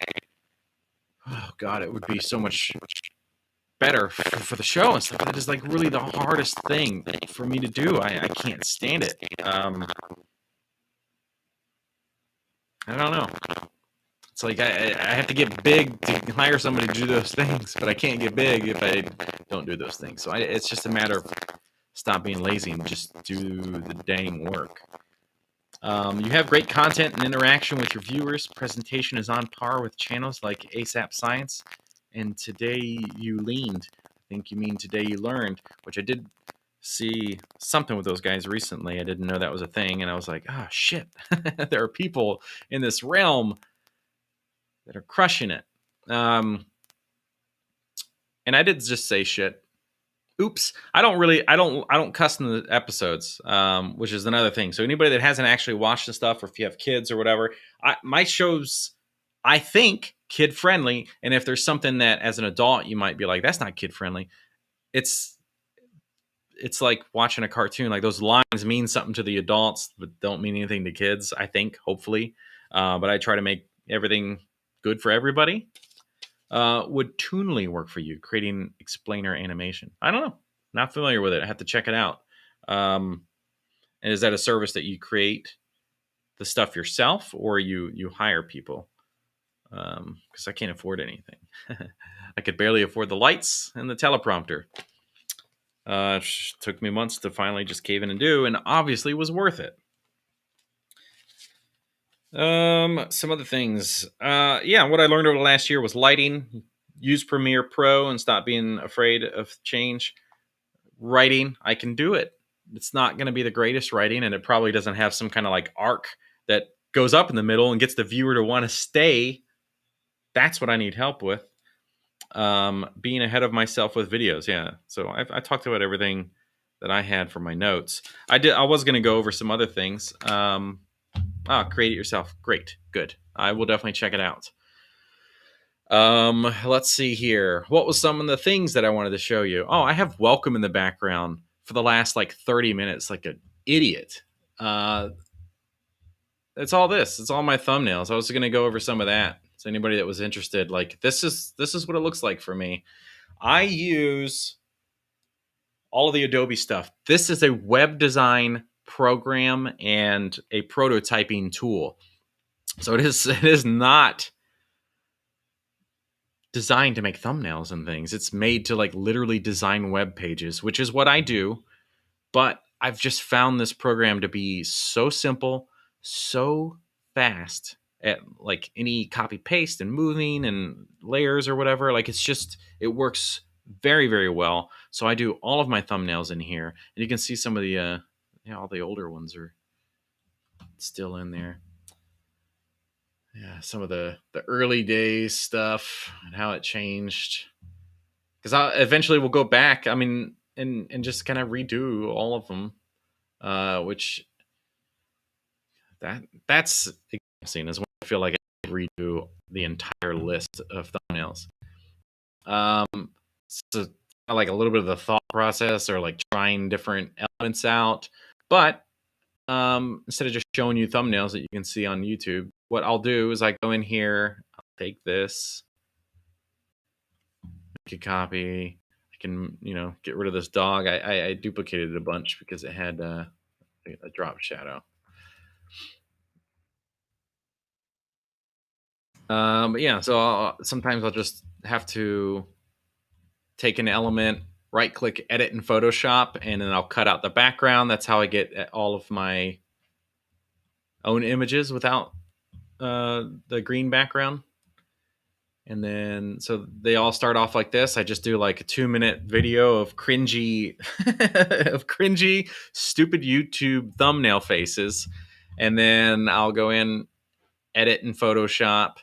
A: oh God, it would be so much better for the show and stuff. That is like really the hardest thing for me to do. I can't stand it. I don't know. It's like I have to get big to hire somebody to do those things, but I can't get big if I don't do those things. So it's just a matter of stop being lazy and just do the dang work. You have great content and interaction with your viewers. Presentation is on par with channels like ASAP Science and Today You Leaned. I think you mean Today You Learned, which I did see something with those guys recently. I didn't know that was a thing, and I was like, oh, shit. There are people in this realm that are crushing it. And I did just say shit. Oops. I don't cuss in the episodes, which is another thing. So anybody that hasn't actually watched the stuff, or if you have kids or whatever, my show's, I think, kid friendly. And if there's something that as an adult you might be like, that's not kid friendly, it's like watching a cartoon. Like, those lines mean something to the adults but don't mean anything to kids, I think, hopefully. But I try to make everything good for everybody. Would Toonly work for you, creating explainer animation? I don't know. Not familiar with it. I have to check it out. And is that a service that you create the stuff yourself, or you hire people? because I can't afford anything. I could barely afford the lights and the teleprompter. Took me months to finally just cave in and do, and obviously was worth it. Some other things. What I learned over the last year was lighting. Use Premiere Pro and stop being afraid of change. Writing, I can do it. It's not going to be the greatest writing, and it probably doesn't have some kind of like arc that goes up in the middle and gets the viewer to want to stay. That's what I need help with. Being ahead of myself with videos. Yeah. So I talked about everything that I had for my notes. I was going to go over some other things. Create it yourself. Great. Good. I will definitely check it out. Let's see here. What was some of the things that I wanted to show you? Oh, I have welcome in the background for the last like 30 minutes, like an idiot. It's all this. It's all my thumbnails. I was going to go over some of that. So anybody that was interested, like this is what it looks like for me. I use all of the Adobe stuff. This is a web design program and a prototyping tool. So it is not designed to make thumbnails and things. It's made to like literally design web pages, which is what I do. But I've just found this program to be so simple, so fast at like any copy paste and moving and layers or whatever. Like it works very, very well. So I do all of my thumbnails in here, and you can see some of the all the older ones are still in there. Yeah, some of the early days stuff and how it changed. Because I eventually will go back. I mean, and just kind of redo all of them, which that's exhausting. Is when I feel like I redo the entire list of thumbnails. So I like a little bit of the thought process or like trying different elements out, but instead of just showing you thumbnails that you can see on YouTube, what I'll do is I go in here, I'll take this, make a copy. I can, get rid of this dog. I duplicated it a bunch because it had a drop shadow. But yeah, so sometimes I'll just have to take an element, right click, edit in Photoshop, and then I'll cut out the background. That's how I get all of my own images without the green background. And then, so they all start off like this. I just do like a 2-minute video of cringy, stupid YouTube thumbnail faces. And then I'll go in, edit in Photoshop,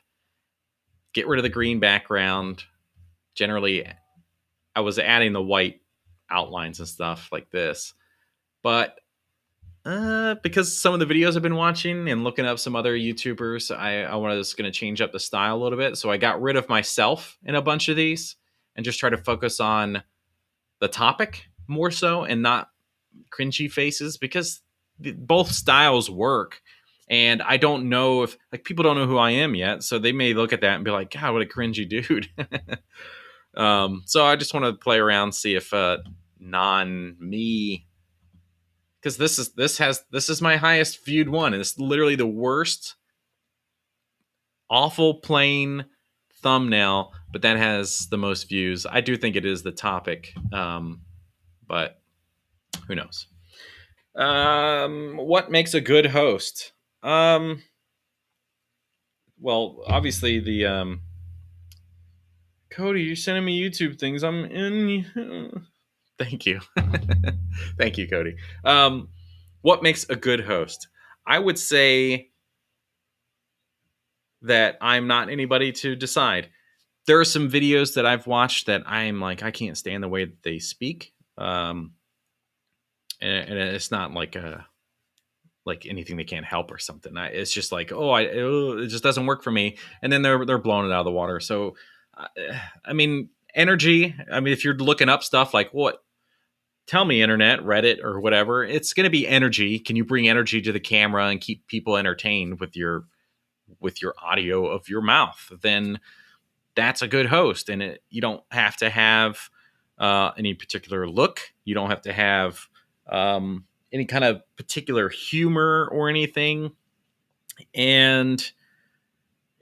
A: get rid of the green background. Generally, I was adding the white outlines and stuff like this. But because some of the videos I've been watching and looking up some other YouTubers, I was going to change up the style a little bit. So I got rid of myself in a bunch of these and just try to focus on the topic more so and not cringy faces, because both styles work. And I don't know if like people don't know who I am yet. So they may look at that and be like, God, what a cringy dude. So I just want to play around, see if non-me, because this is my highest viewed one, and it's literally the worst, awful, plain thumbnail, but that has the most views. I do think it is the topic, but who knows? What makes a good host? Well, obviously the Cody, you're sending me YouTube things. I'm in. Thank you. Thank you, Cody. What makes a good host? I would say that I'm not anybody to decide. There are some videos that I've watched that I'm like, I can't stand the way that they speak. And it's not like anything they can't help or something. It's just like, it just doesn't work for me. And then they're blowing it out of the water. So, I mean, energy. I mean, if you're looking up stuff like tell me, internet, Reddit, or whatever, it's going to be energy. Can you bring energy to the camera and keep people entertained with your audio of your mouth? Then that's a good host. And you don't have to have any particular look. You don't have to have any kind of particular humor or anything. And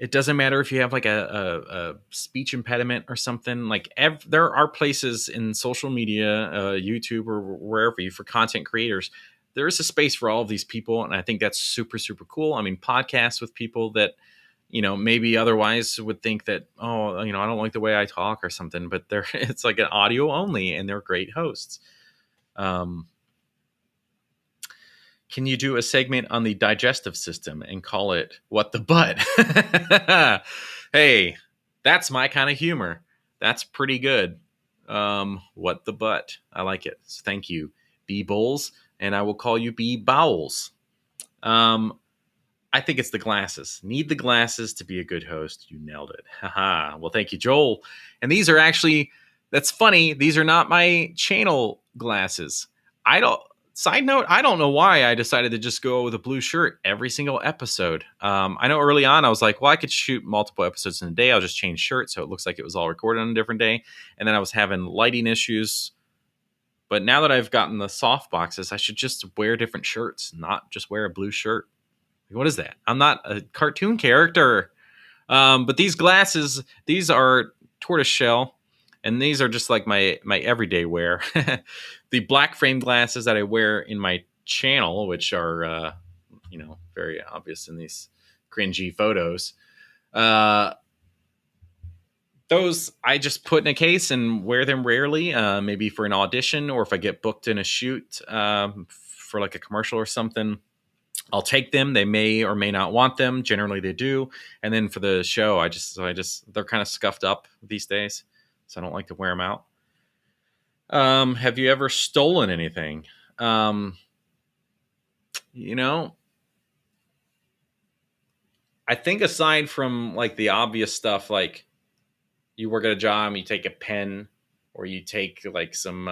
A: it doesn't matter if you have like a speech impediment or something. Like there are places in social media, YouTube or wherever for content creators. There is a space for all of these people, and I think that's super, super cool. I mean, podcasts with people that maybe otherwise would think that, oh, I don't like the way I talk or something, but they're it's like an audio only, and they're great hosts. Can you do a segment on the digestive system and call it "What the Butt"? Hey, that's my kind of humor. That's pretty good. What the butt? I like it. So thank you, B Bowls, and I will call you B Bowels. I think it's the glasses. Need the glasses to be a good host. You nailed it. Haha. Well, thank you, Joel. And these are actually, that's funny. These are not my channel glasses. Side note, I don't know why I decided to just go with a blue shirt every single episode. I know early on I was like, well, I could shoot multiple episodes in a day. I'll just change shirts so it looks like it was all recorded on a different day. And then I was having lighting issues. But now that I've gotten the soft boxes, I should just wear different shirts, not just wear a blue shirt. What is that? I'm not a cartoon character. But these glasses, these are tortoise shell, and these are just like my everyday wear. The black frame glasses that I wear in my channel, which are very obvious in these cringy photos. Those I just put in a case and wear them rarely, maybe for an audition or if I get booked in a shoot for like a commercial or something. I'll take them. They may or may not want them. Generally, they do. And then for the show, I just they're kind of scuffed up these days, so I don't like to wear them out. Have you ever stolen anything? I think aside from like the obvious stuff, like you work at a job, and you take a pen, or you take like some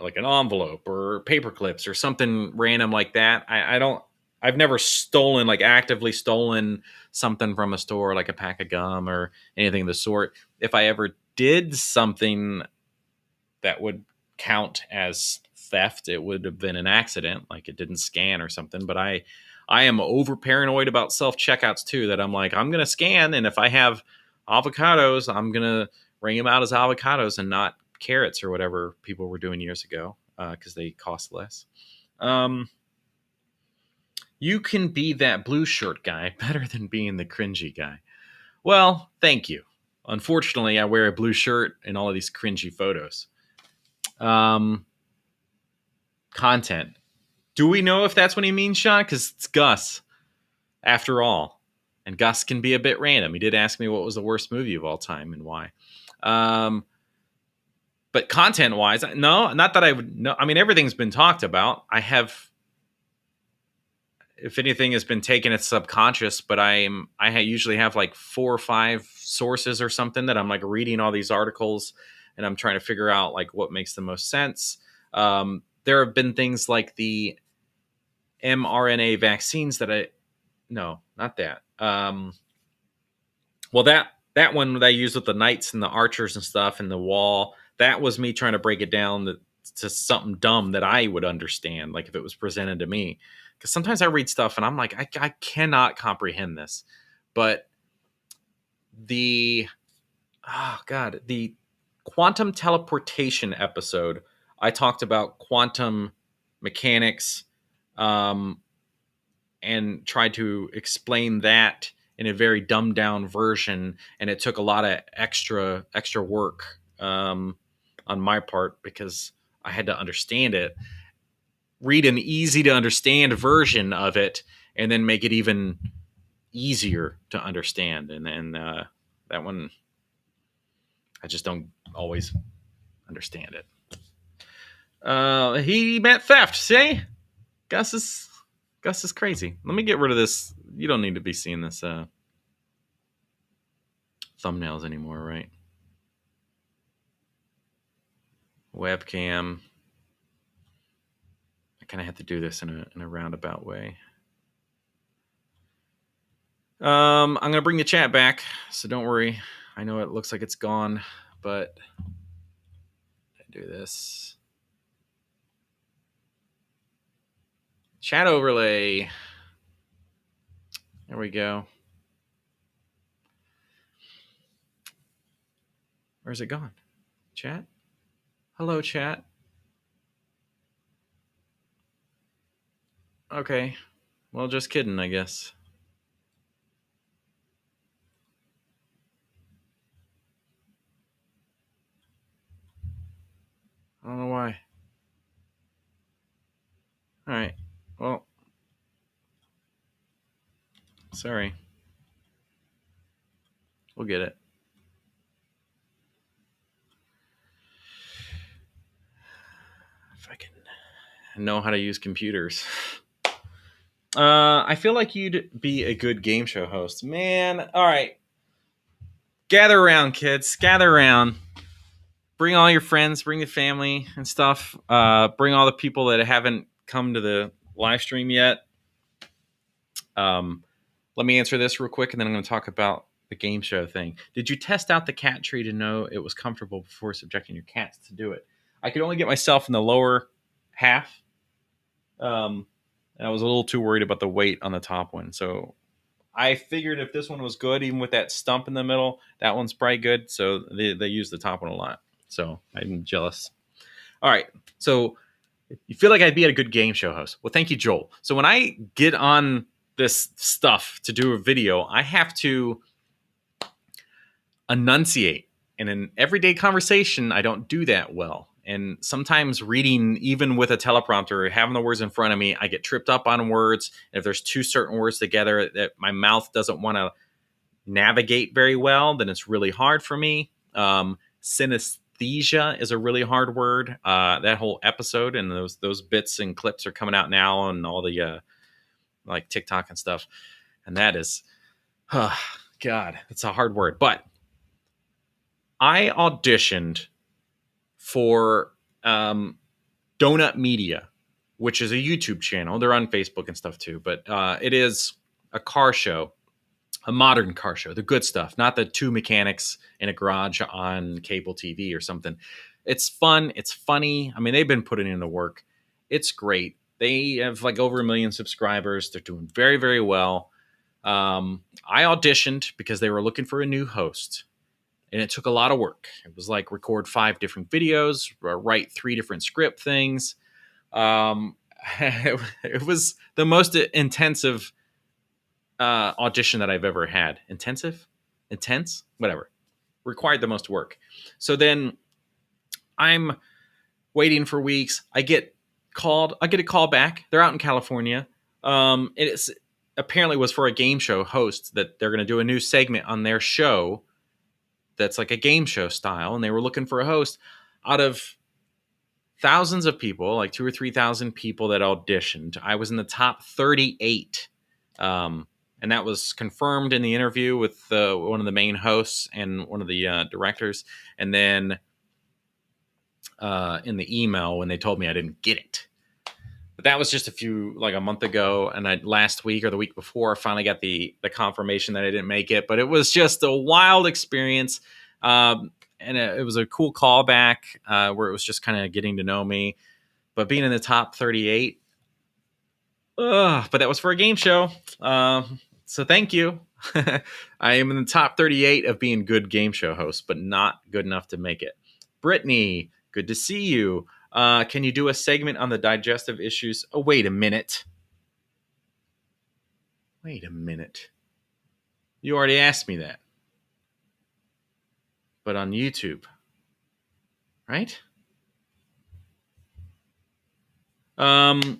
A: like an envelope or paper clips or something random like that. I've never stolen, like actively stolen something from a store, like a pack of gum or anything of the sort. If I ever did something that would count as theft, it would have been an accident, like it didn't scan or something. But I am over paranoid about self checkouts too, that I'm like, I'm going to scan. And if I have avocados, I'm going to ring them out as avocados and not carrots or whatever people were doing years ago, because they cost less. You can be that blue shirt guy better than being the cringy guy. Well, thank you. Unfortunately, I wear a blue shirt in all of these cringy photos. Content. Do we know if that's what he means, Sean? Because it's Gus, after all. And Gus can be a bit random. He did ask me what was the worst movie of all time and why. But content-wise, no, not that I would know. I mean, everything's been talked about. I have, if anything, has been taken as subconscious. But I usually have like 4 or 5 sources or something that I'm like reading all these articles, and I'm trying to figure out like what makes the most sense. There have been things like the mRNA vaccines that no, not that. Well, that one that I used with the knights and the archers and stuff and the wall. That was me trying to break it down to something dumb that I would understand, like if it was presented to me. Because sometimes I read stuff and I'm like, I cannot comprehend this. But the quantum teleportation episode, I talked about quantum mechanics, and tried to explain that in a very dumbed down version, and it took a lot of extra work on my part because I had to understand it, read an easy to understand version of it, and then make it even easier to understand. And then that one, I just don't always understand it. He meant theft. See, Gus is crazy. Let me get rid of this. You don't need to be seeing this thumbnails anymore, right? Webcam. I kind of have to do this in a roundabout way. I'm gonna bring the chat back, so don't worry. I know it looks like it's gone, but I do this. Chat overlay. There we go. Where's it gone? Chat? Hello, chat. Okay. Well, just kidding, I guess. I don't know why. All right. Well, sorry. We'll get it. If I can know how to use computers. I feel like you'd be a good game show host. Man, all right. Gather around, kids. Gather around. Bring all your friends, bring the family and stuff. Bring all the people that haven't come to the live stream yet. Let me answer this real quick, and then I'm going to talk about the game show thing. Did you test out the cat tree to know it was comfortable before subjecting your cats to do it? I could only get myself in the lower half. And I was a little too worried about the weight on the top one. So I figured if this one was good, even with that stump in the middle, that one's probably good. So they use the top one a lot. So I'm jealous. All right. So you feel like I'd be a good game show host. Well, thank you, Joel. So when I get on this stuff to do a video, I have to enunciate. In an everyday conversation, I don't do that well. And sometimes reading, even with a teleprompter, having the words in front of me, I get tripped up on words. If there's two certain words together that my mouth doesn't want to navigate very well, then it's really hard for me. Synesthesia is a really hard word. That whole episode and those bits and clips are coming out now on all the like TikTok and stuff. And that is, God, it's a hard word. But I auditioned for Donut Media, which is a YouTube channel. They're on Facebook and stuff too. But it is a car show, a modern car show, the good stuff, not the two mechanics in a garage on cable TV or something. It's fun. It's funny. I mean, they've been putting in the work. It's great. They have like over 1 million subscribers. They're doing very, very well. I auditioned because they were looking for a new host, and it took a lot of work. It was like record 5 different videos, write 3 different script things. It was the most intensive audition that I've ever had. Intense, whatever. Required the most work. So then I'm waiting for weeks. I get a call back. They're out in California. It apparently was for a game show host that they're going to do a new segment on their show that's like a game show style, and they were looking for a host out of thousands of people, like 2,000 or 3,000 people that auditioned. I was in the top 38. And that was confirmed in the interview with one of the main hosts and one of the directors. And then in the email when they told me I didn't get it. But that was just a month ago. And last week or the week before, I finally got the confirmation that I didn't make it. But it was just a wild experience. And it was a cool callback where it was just kind of getting to know me. But being in the top 38, but that was for a game show. So thank you. I am in the top 38 of being good game show hosts, but not good enough to make it. Brittany, good to see you. Can you do a segment on the digestive issues? Oh, wait a minute. You already asked me that. But on YouTube, right? And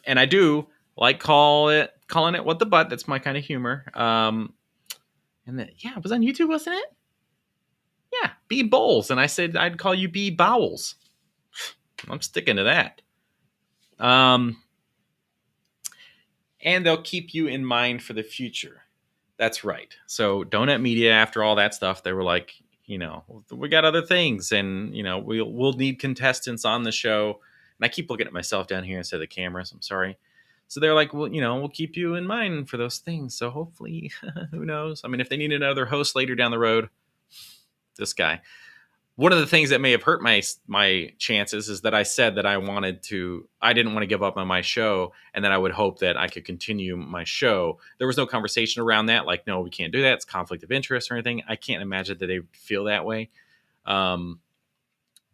A: I do like calling it what the butt. That's my kind of humor. And it was on YouTube, wasn't it? Yeah, B Bowls. And I said I'd call you B Bowels. I'm sticking to that. And they'll keep you in mind for the future. That's right. So Donut Media, after all that stuff, they were like, we got other things, and we'll need contestants on the show. And I keep looking at myself down here instead of the cameras. I'm sorry. So they're like, well, we'll keep you in mind for those things. So hopefully, who knows? I mean, if they need another host later down the road, this guy. One of the things that may have hurt my chances is that I said that I didn't want to give up on my show, and that I would hope that I could continue my show. There was no conversation around that, like, no, we can't do that. It's conflict of interest or anything. I can't imagine that they would feel that way.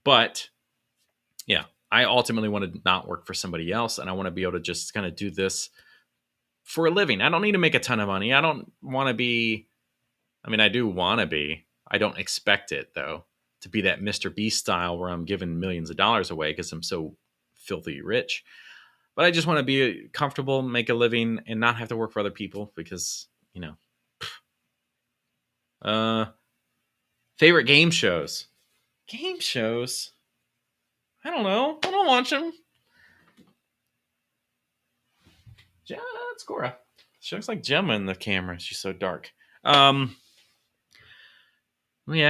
A: But yeah, I ultimately want to not work for somebody else, and I want to be able to just kind of do this for a living. I don't need to make a ton of money. I don't want to be. I mean, I do want to be. I don't expect it, though, to be that Mr. Beast style where I'm giving millions of dollars away because I'm so filthy rich. But I just want to be comfortable, make a living, and not have to work for other people because, favorite game shows. Game shows? I don't know. I don't watch them. Yeah, it's Cora. She looks like Gemma in the camera. She's so dark. Yeah,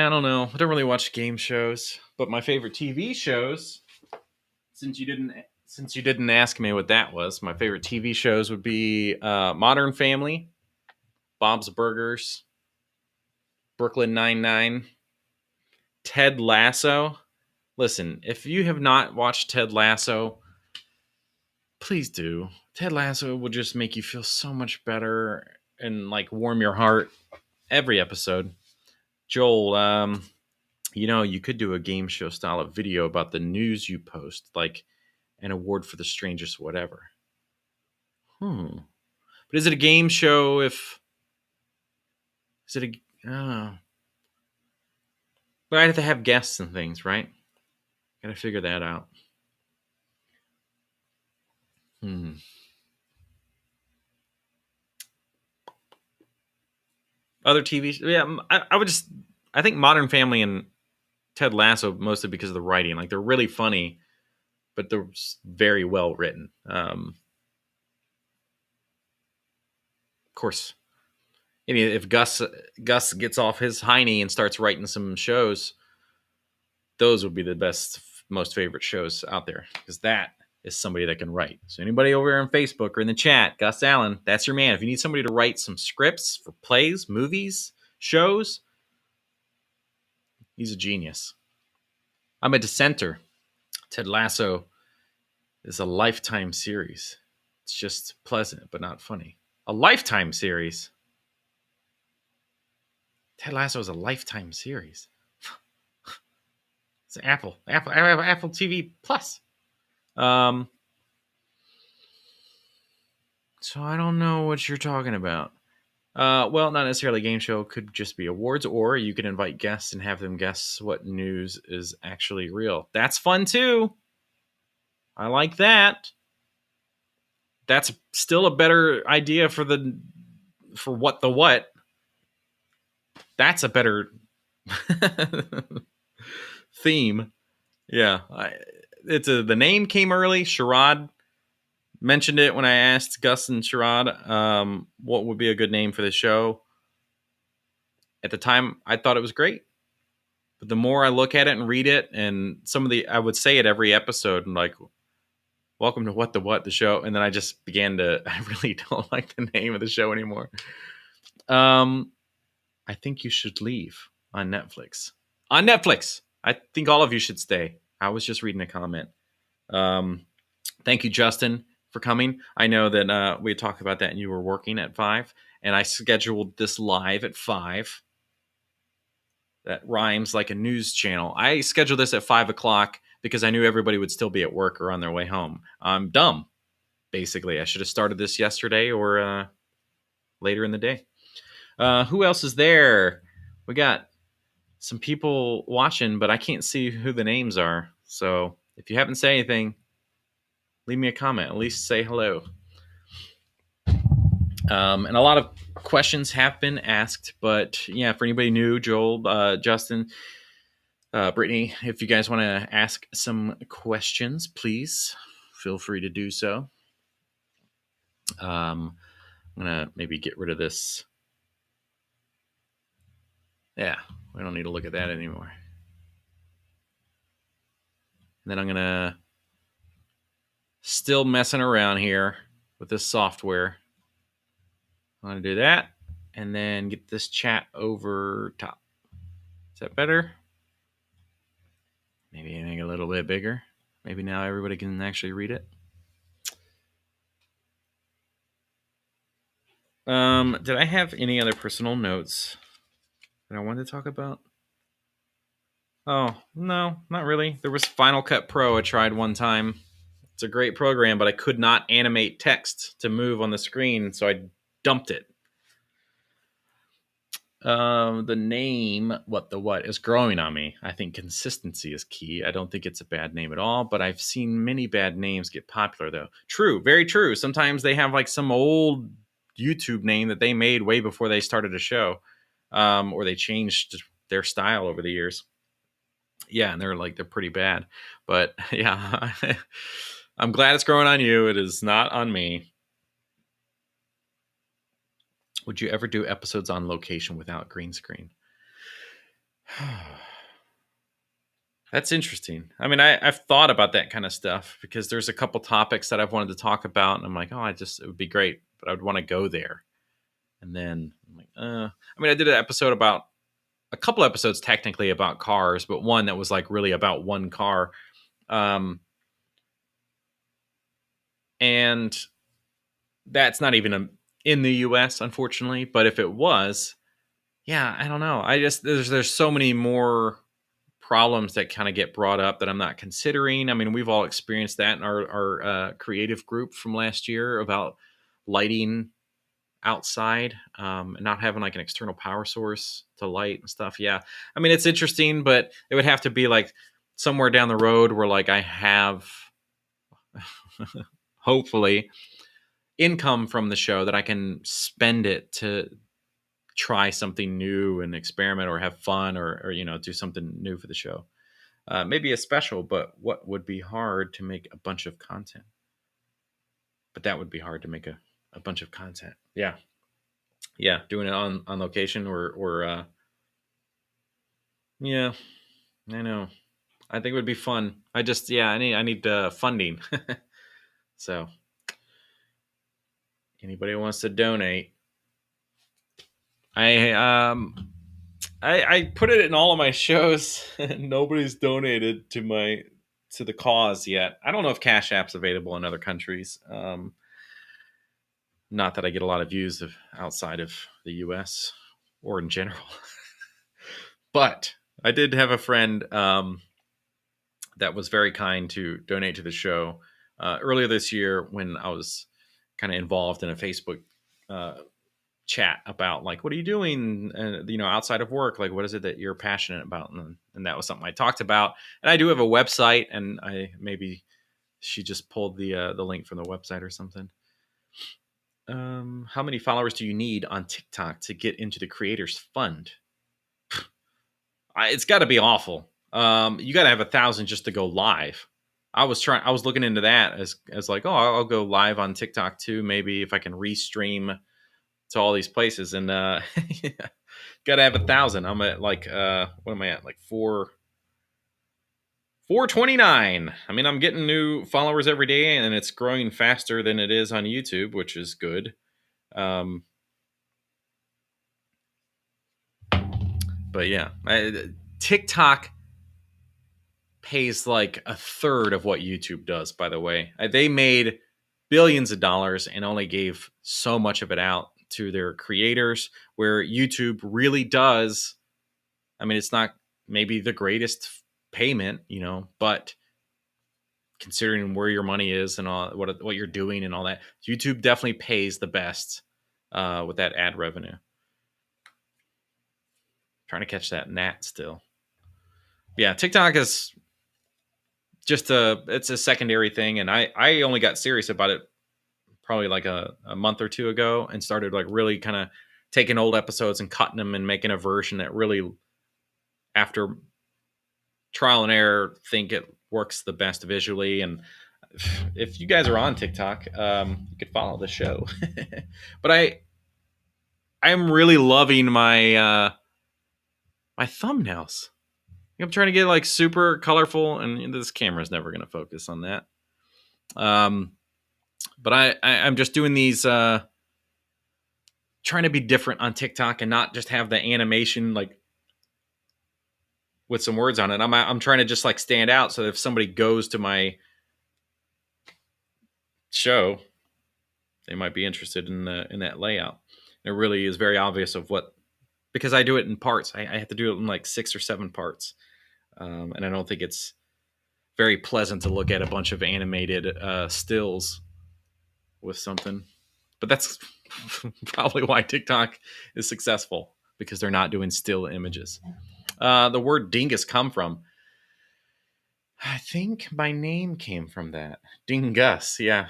A: I don't know. I don't really watch game shows, but my favorite TV shows, since you didn't ask me what that was, my favorite TV shows would be Modern Family, Bob's Burgers, Brooklyn Nine-Nine, Ted Lasso. Listen, if you have not watched Ted Lasso, please do. Ted Lasso will just make you feel so much better and like warm your heart every episode. Joel, you could do a game show style of video about the news you post, like an award for the strangest whatever. But is it a game show if... Is it a... But I have to have guests and things, right? Gotta figure that out. Other TV... Yeah, I think Modern Family and Ted Lasso, mostly because of the writing. Like, they're really funny, but they're very well written. Of course, if Gus gets off his hiney and starts writing some shows, those would be the best, most favorite shows out there, because that is somebody that can write. So anybody over here on Facebook or in the chat, Gus Allen, that's your man. If you need somebody to write some scripts for plays, movies, shows, he's a genius. I'm a dissenter. Ted Lasso is a Lifetime series. It's just pleasant, but not funny. A Lifetime series? Ted Lasso is a Lifetime series. It's Apple TV Plus. So I don't know what you're talking about. Well, not necessarily a game show. Could just be awards, or you can invite guests and have them guess what news is actually real. That's fun too. I like that. That's still a better idea for what the what. That's a better theme. Yeah, the name came early. Sherrod mentioned it when I asked Gus and Sherrod what would be a good name for the show. At the time, I thought it was great. But the more I look at it and read it, and I would say it every episode, and like, welcome to What the show. And then I just I really don't like the name of the show anymore. I think you should leave on Netflix. On Netflix! I think all of you should stay. I was just reading a comment. Thank you, Justin, for coming. I know that we talked about that and you were working at 5, and I scheduled this live at 5. That rhymes like a news channel. I scheduled this at 5 o'clock because I knew everybody would still be at work or on their way home. I'm dumb, basically. I should have started this yesterday or later in the day. Who else is there? We got some people watching, but I can't see who the names are. So if you haven't said anything, leave me a comment. At least say hello. And a lot of questions have been asked, but yeah, for anybody new, Joel, Justin, Brittany, if you guys want to ask some questions, please feel free to do so. I'm gonna maybe get rid of this. Yeah, we don't need to look at that anymore. And then I'm gonna still messing around here with this software. I'm gonna do that and then get this chat over top. Is that better? Maybe make it a little bit bigger. Maybe now everybody can actually read it. Did I have any other personal notes that I wanted to talk about? Oh, no, not really. There was Final Cut Pro I tried one time. It's a great program, but I could not animate text to move on the screen, so I dumped it. The name, what is growing on me. I think consistency is key. I don't think it's a bad name at all, but I've seen many bad names get popular, though. True, very true. Sometimes they have like some old YouTube name that they made way before they started a show, or they changed their style over the years. Yeah, and they're pretty bad. But yeah, I'm glad it's growing on you. It is not on me. Would you ever do episodes on location without green screen? That's interesting. I mean, I've thought about that kind of stuff because there's a couple topics that I've wanted to talk about, and I'm like, it would be great, but I would want to go there. And then I'm like, I mean, I did a couple episodes technically about cars, but one that was like really about one car. And that's not even in the US, unfortunately. But if it was, yeah, I don't know. There's so many more problems that kind of get brought up that I'm not considering. I mean, we've all experienced that in our creative group from last year about lighting outside, and not having like an external power source to light and stuff. Yeah, I mean, it's interesting, but it would have to be like somewhere down the road where like I have hopefully income from the show that I can spend it to try something new and experiment or have fun or do something new for the show. Maybe a special, but what would be hard to make a bunch of content? But that would be hard to make a bunch of content. Yeah. Yeah. Doing it on location or yeah, I know. I think it would be fun. I need funding. So anybody who wants to donate, I put it in all of my shows. Nobody's donated to the cause yet. I don't know if Cash App's available in other countries. Not that I get a lot of views outside of the U.S. or in general, but I did have a friend that was very kind to donate to the show earlier this year when I was kind of involved in a Facebook chat about like, what are you doing outside of work, like what is it that you're passionate about, and that was something I talked about. And I do have a website, and maybe she just pulled the link from the website or something. How many followers do you need on TikTok to get into the creators fund? It's got to be awful. You got to have 1,000 just to go live. I was looking into that as like, I'll go live on TikTok too, maybe if I can restream to all these places. And yeah, gotta have 1,000. I'm at like what am I at, like 429. I mean, I'm getting new followers every day, and it's growing faster than it is on YouTube, which is good. But yeah, TikTok pays like a third of what YouTube does, by the way. They made billions of dollars and only gave so much of it out to their creators, where YouTube really does. I mean, it's not maybe the greatest payment, but considering where your money is and all what you're doing and all that, YouTube definitely pays the best with that ad revenue. Trying to catch that gnat still. Yeah, TikTok is just it's a secondary thing, and I only got serious about it probably like a month or two ago, and started like really kind of taking old episodes and cutting them and making a version that really, after trial and error, think it works the best visually. And if you guys are on TikTok, you could follow the show. But I'm really loving my my thumbnails. I'm trying to get like super colorful, and this camera is never going to focus on that. But I'm just doing these, trying to be different on TikTok and not just have the animation like with some words on it. I'm trying to just like stand out so that if somebody goes to my show, they might be interested in that layout. It really is very obvious of what, because I do it in parts. I have to do it in like 6 or 7 parts, and I don't think it's very pleasant to look at a bunch of animated stills with something. But that's probably why TikTok is successful, because they're not doing still images. The word dingus come from, I think my name came from that. Dingus, yeah.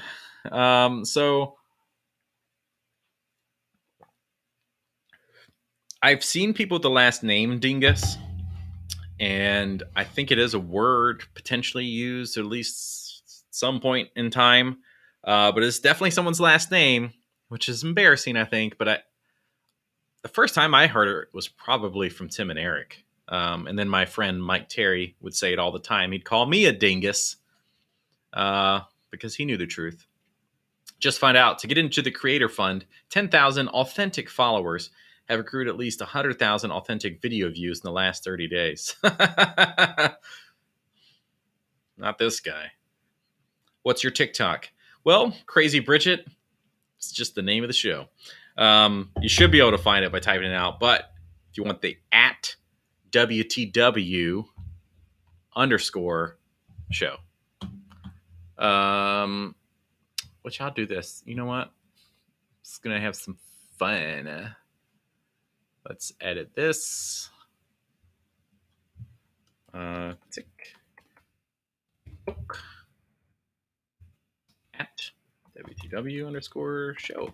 A: So I've seen people with the last name Dingus, and I think it is a word potentially used at least some point in time. But it's definitely someone's last name, which is embarrassing, I think. But the first time I heard it was probably from Tim and Eric. And then my friend Mike Terry would say it all the time. He'd call me a dingus because he knew the truth. Just find out, to get into the Creator Fund, 10,000 authentic followers have accrued at least 100,000 authentic video views in the last 30 days. Not this guy. What's your TikTok? Well, Crazy Bridget, it's just the name of the show. You should be able to find it by typing it out, but if you want the at WTW underscore show. Which I'll do this. You know what? Just gonna have some fun. Let's edit this. Tick. At WTW underscore show.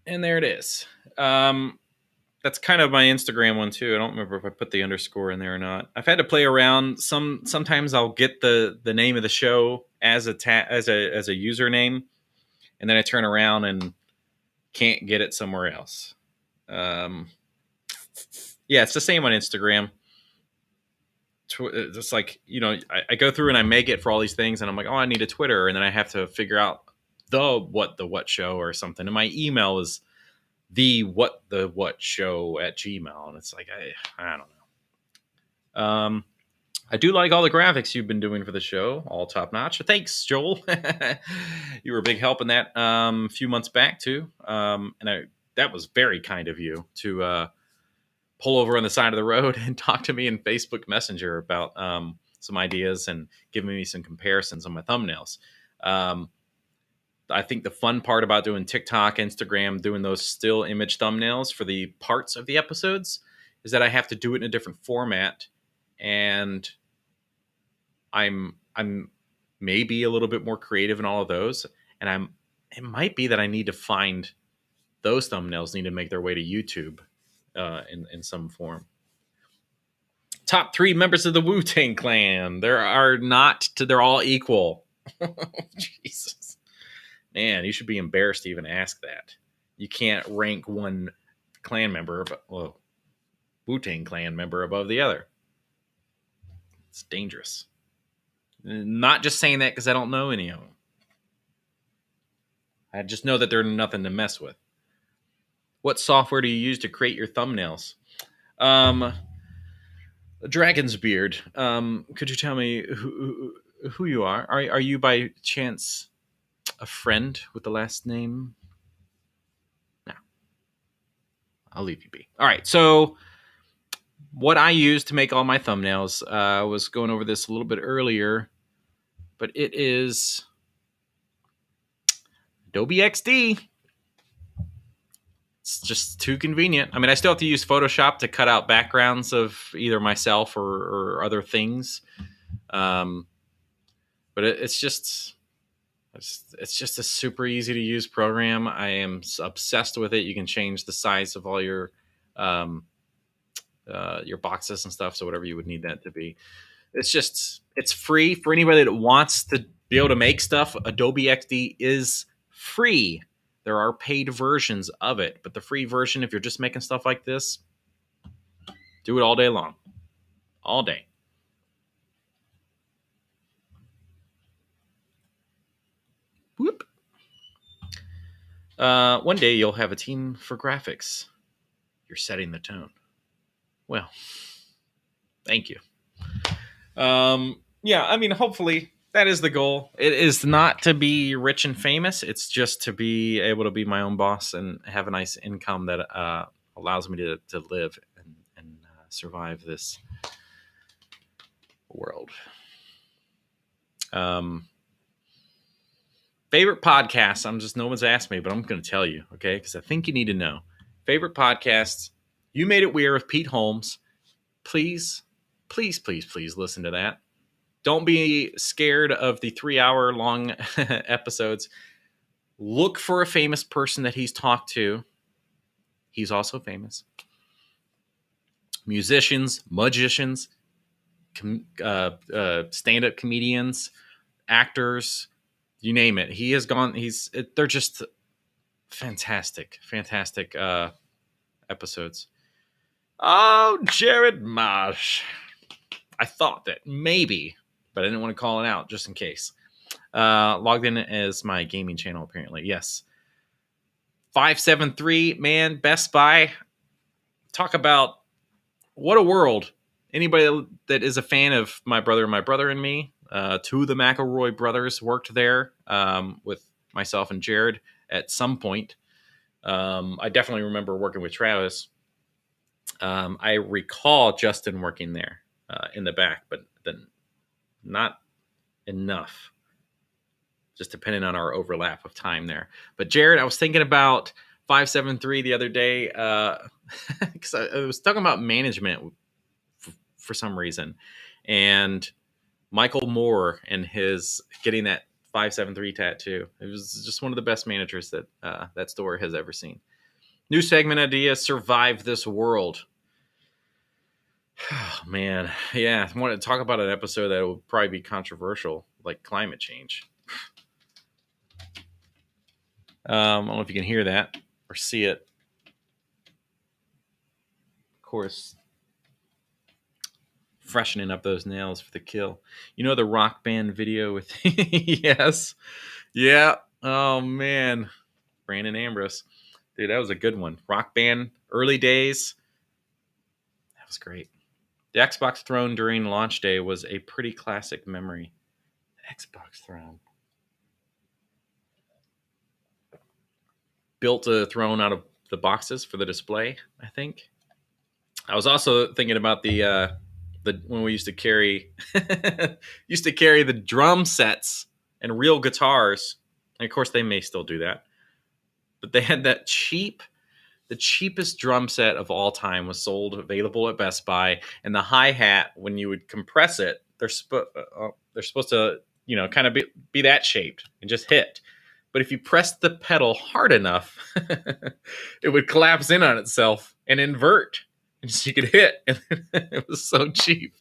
A: And there it is. That's kind of my Instagram one too. I don't remember if I put the underscore in there or not. I've had to play around. Sometimes I'll get the name of the show as a username, and then I turn around and can't get it somewhere else. Yeah, it's the same on Instagram. Just like, I go through and I make it for all these things, and I'm like, oh, I need a Twitter, and then I have to figure out the what show or something, and my email is the what show at Gmail, and it's like I don't know. I do like all the graphics you've been doing for the show, all top notch. Thanks, Joel. You were a big help in that a few months back too, and that was very kind of you to pull over on the side of the road and talk to me in Facebook Messenger about some ideas and giving me some comparisons on my thumbnails. I think the fun part about doing TikTok, Instagram, doing those still image thumbnails for the parts of the episodes is that I have to do it in a different format, and I'm maybe a little bit more creative in all of those, and it might be that I need to find those thumbnails need to make their way to YouTube in some form. Top 3 members of the Wu-Tang Clan. There are not. They're all equal. Jesus. Man, you should be embarrassed to even ask that. You can't rank one clan member, Wu-Tang Clan member above the other. It's dangerous. Not just saying that because I don't know any of them. I just know that they're nothing to mess with. What software do you use to create your thumbnails? Dragon's Beard. Could you tell me who you are? Are you by chance a friend with the last name? No. I'll leave you be. All right. So what I use to make all my thumbnails, I was going over this a little bit earlier, but it is Adobe XD. It's just too convenient. I mean, I still have to use Photoshop to cut out backgrounds of either myself or other things. But it's just a super easy to use program. I am obsessed with it. You can change the size of all your boxes and stuff. So whatever you would need that to be, it's free for anybody that wants to be able to make stuff. Adobe XD is free. There are paid versions of it, but the free version, if you're just making stuff like this, do it all day long. All day. Whoop. One day you'll have a team for graphics. You're setting the tone. Well, thank you. Yeah, I mean, hopefully that is the goal. It is not to be rich and famous. It's just to be able to be my own boss and have a nice income that allows me to live and survive this world. Favorite podcasts. No one's asked me, but I'm going to tell you, okay? Because I think you need to know. Favorite podcasts. You Made It Weird with Pete Holmes. Please, please, please, please listen to that. Don't be scared of the 3-hour long episodes. Look for a famous person that he's talked to. He's also famous. Musicians, magicians, stand-up comedians, actors, you name it. He has gone. They're just fantastic episodes. Oh, Jared Marsh. I thought that maybe, but I didn't want to call it out just in case. Logged in as my gaming channel, apparently. Yes. 573, man, Best Buy. Talk about what a world. Anybody that is a fan of my brother and me, two of the McElroy brothers worked there with myself and Jared at some point. I definitely remember working with Travis. I recall Justin working there in the back, but then not enough. Just depending on our overlap of time there. But Jared, I was thinking about 573 the other day because I was talking about management for some reason, and Michael Moore and his getting that 573 tattoo. It was just one of the best managers that that store has ever seen. New segment idea: Survive This World. Oh, man, yeah, I want to talk about an episode that will probably be controversial, like climate change. I don't know if you can hear that or see it. Of course, freshening up those nails for the kill. You know the Rock Band video with yes, yeah. Oh man, Brandon Ambrose, dude, that was a good one. Rock Band, early days. That was great. The Xbox Throne during launch day was a pretty classic memory. Xbox Throne. Built a throne out of the boxes for the display, I think. I was also thinking about the when we used to carry the drum sets and real guitars. And of course they may still do that. But they had that the cheapest drum set of all time was sold available at Best Buy, and the hi-hat, when you would compress it, they're supposed to, kind of be that shaped and just hit. But if you pressed the pedal hard enough, it would collapse in on itself and invert, and so you could hit. And it was so cheap.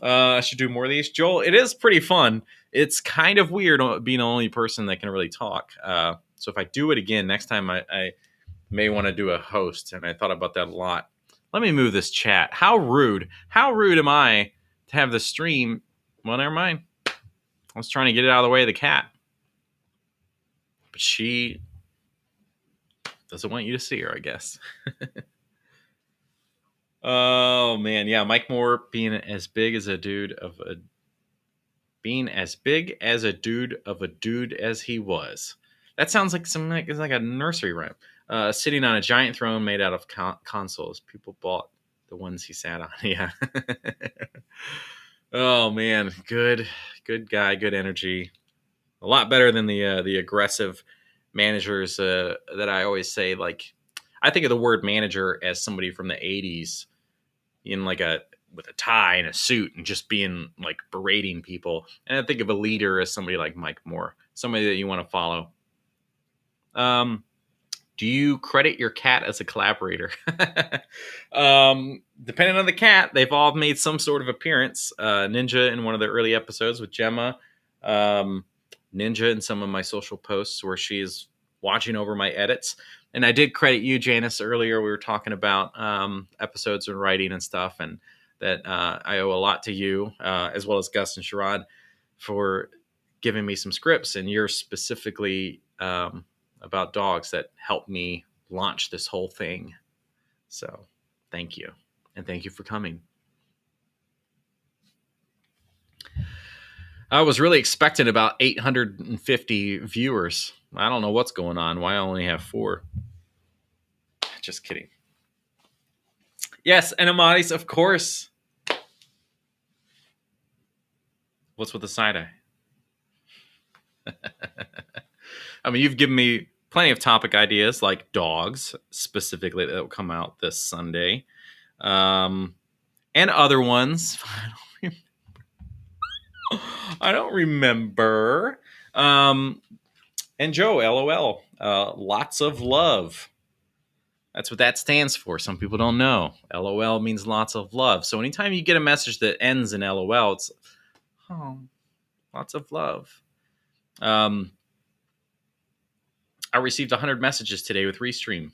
A: I should do more of these. Joel, it is pretty fun. It's kind of weird being the only person that can really talk. So if I do it again next time, I may want to do a host, and I thought about that a lot. Let me move this chat. How rude am I to have the stream? Well, never mind. I was trying to get it out of the way of the cat, but she doesn't want you to see her, I guess. Oh man, yeah, Mike Moore being as big as a dude of a dude as he was. That sounds like something like a nursery rhyme. Sitting on a giant throne made out of consoles. People bought the ones he sat on. Yeah. Oh man, good guy, good energy. A lot better than the aggressive managers that I always say. Like, I think of the word manager as somebody from the '80s in with a tie and a suit and just being like berating people. And I think of a leader as somebody like Mike Moore, somebody that you want to follow. Do you credit your cat as a collaborator? Depending on the cat, they've all made some sort of appearance. Ninja in one of the early episodes with Gemma. Ninja in some of my social posts where she's watching over my edits. And I did credit you, Janice, earlier. We were talking about episodes and writing and stuff, and that I owe a lot to you, as well as Gus and Sherrod, for giving me some scripts. And you're specifically about dogs that helped me launch this whole thing. So thank you. And thank you for coming. I was really expecting about 850 viewers. I don't know what's going on. Why I only have 4. Just kidding. Yes, and Amatis, of course. What's with the side eye? I mean, you've given me plenty of topic ideas, like dogs, specifically, that will come out this Sunday, and other ones. I don't remember. And Joe, LOL. Lots of love. That's what that stands for. Some people don't know. LOL means lots of love. So anytime you get a message that ends in LOL, it's lots of love. I received 100 messages today with Restream.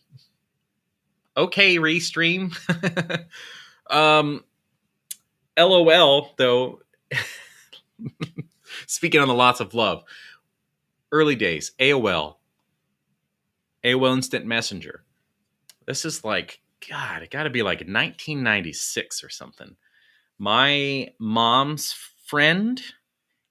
A: Okay, Restream. LOL, though, speaking on the lots of love, early days, AOL Instant Messenger. This is like, God, it got to be like 1996 or something. My mom's friend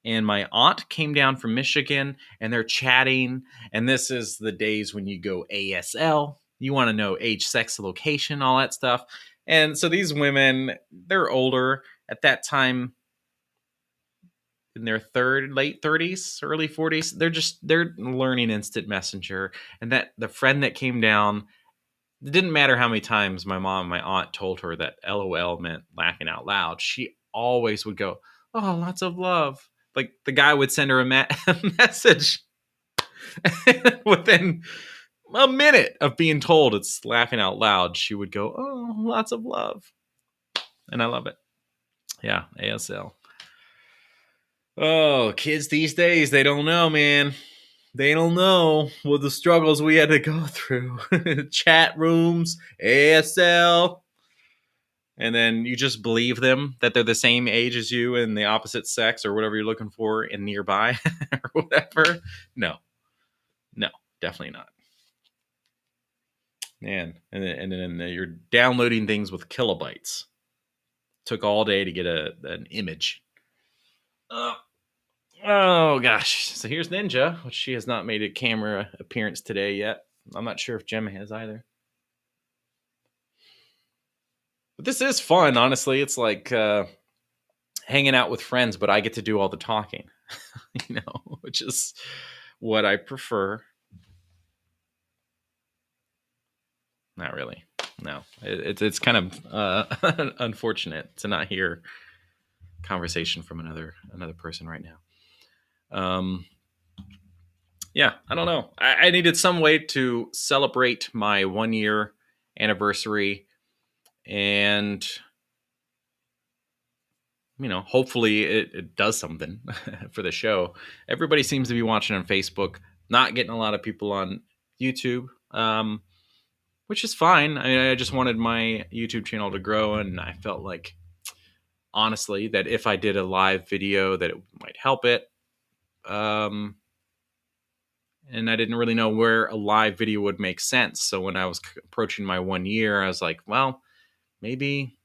A: and my aunt came down from Michigan, and they're chatting. And this is the days when you go ASL. You want to know age, sex, location, all that stuff. And so these women, they're older at that time, in their late 30s, early 40s. They're learning instant messenger. And that the friend that came down, it didn't matter how many times my mom and my aunt told her that LOL meant laughing out loud. She always would go, "Oh, lots of love." Like the guy would send her a message within a minute of being told it's laughing out loud. She would go, "Oh, lots of love." And I love it. Yeah, ASL. Oh, kids these days, they don't know, man. They don't know what the struggles we had to go through. Chat rooms, ASL. And then you just believe them that they're the same age as you and the opposite sex or whatever you're looking for and nearby or whatever. No, definitely not. Man, and then you're downloading things with kilobytes. Took all day to get an image. Oh gosh. So here's Ninja, which she has not made a camera appearance today yet. I'm not sure if Gemma has either. But this is fun, honestly. It's like hanging out with friends, but I get to do all the talking, which is what I prefer. Not really. No, it's kind of unfortunate to not hear conversation from another person right now. Yeah, I don't know. I needed some way to celebrate my 1-year anniversary, and hopefully it does something for the show. Everybody seems to be watching on Facebook, not getting a lot of people on YouTube, which is fine. I just wanted my YouTube channel to grow, and I felt like, honestly, that if I did a live video, that it might help it. And I didn't really know where a live video would make sense. So when I was approaching my 1 year, I was like, well, maybe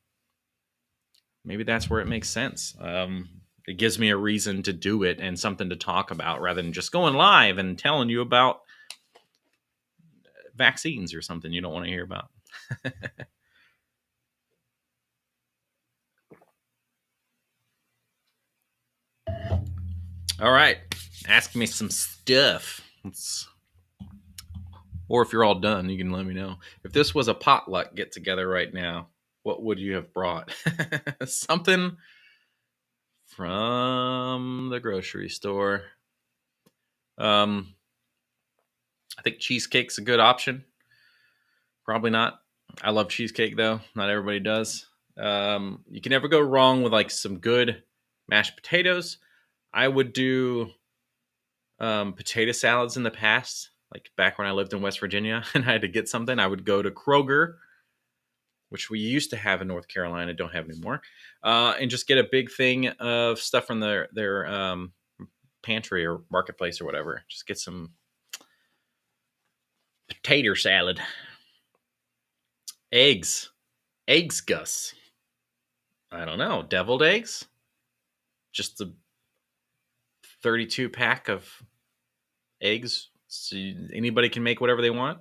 A: that's where it makes sense. It gives me a reason to do it and something to talk about rather than just going live and telling you about vaccines or something you don't want to hear about. All right. Ask me some stuff. Or if you're all done, you can let me know. If this was a potluck get together right now, what would you have brought? Something from the grocery store. I think cheesecake's a good option. Probably not. I love cheesecake though. Not everybody does. You can never go wrong with like some good mashed potatoes. I would do potato salads in the past, like back when I lived in West Virginia and I had to get something. I would go to Kroger, which we used to have in North Carolina, don't have anymore, and just get a big thing of stuff from their pantry or marketplace or whatever. Just get some potato salad. Eggs. Eggs, Gus. I don't know. Deviled eggs? Just a 32 pack of eggs. So anybody can make whatever they want?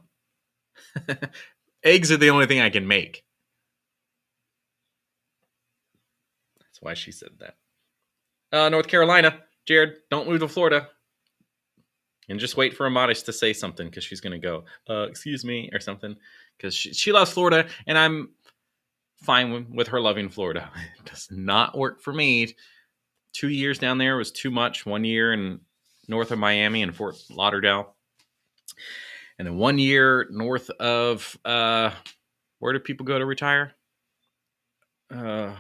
A: Eggs are the only thing I can make. That's why she said that. North Carolina. Jared, don't move to Florida. And just wait for Amaris to say something because she's going to go, excuse me, or something. Because she loves Florida, and I'm fine with her loving Florida. It does not work for me. 2 years down there was too much. 1 year in north of Miami and Fort Lauderdale. And then 1 year north of, where do people go to retire? We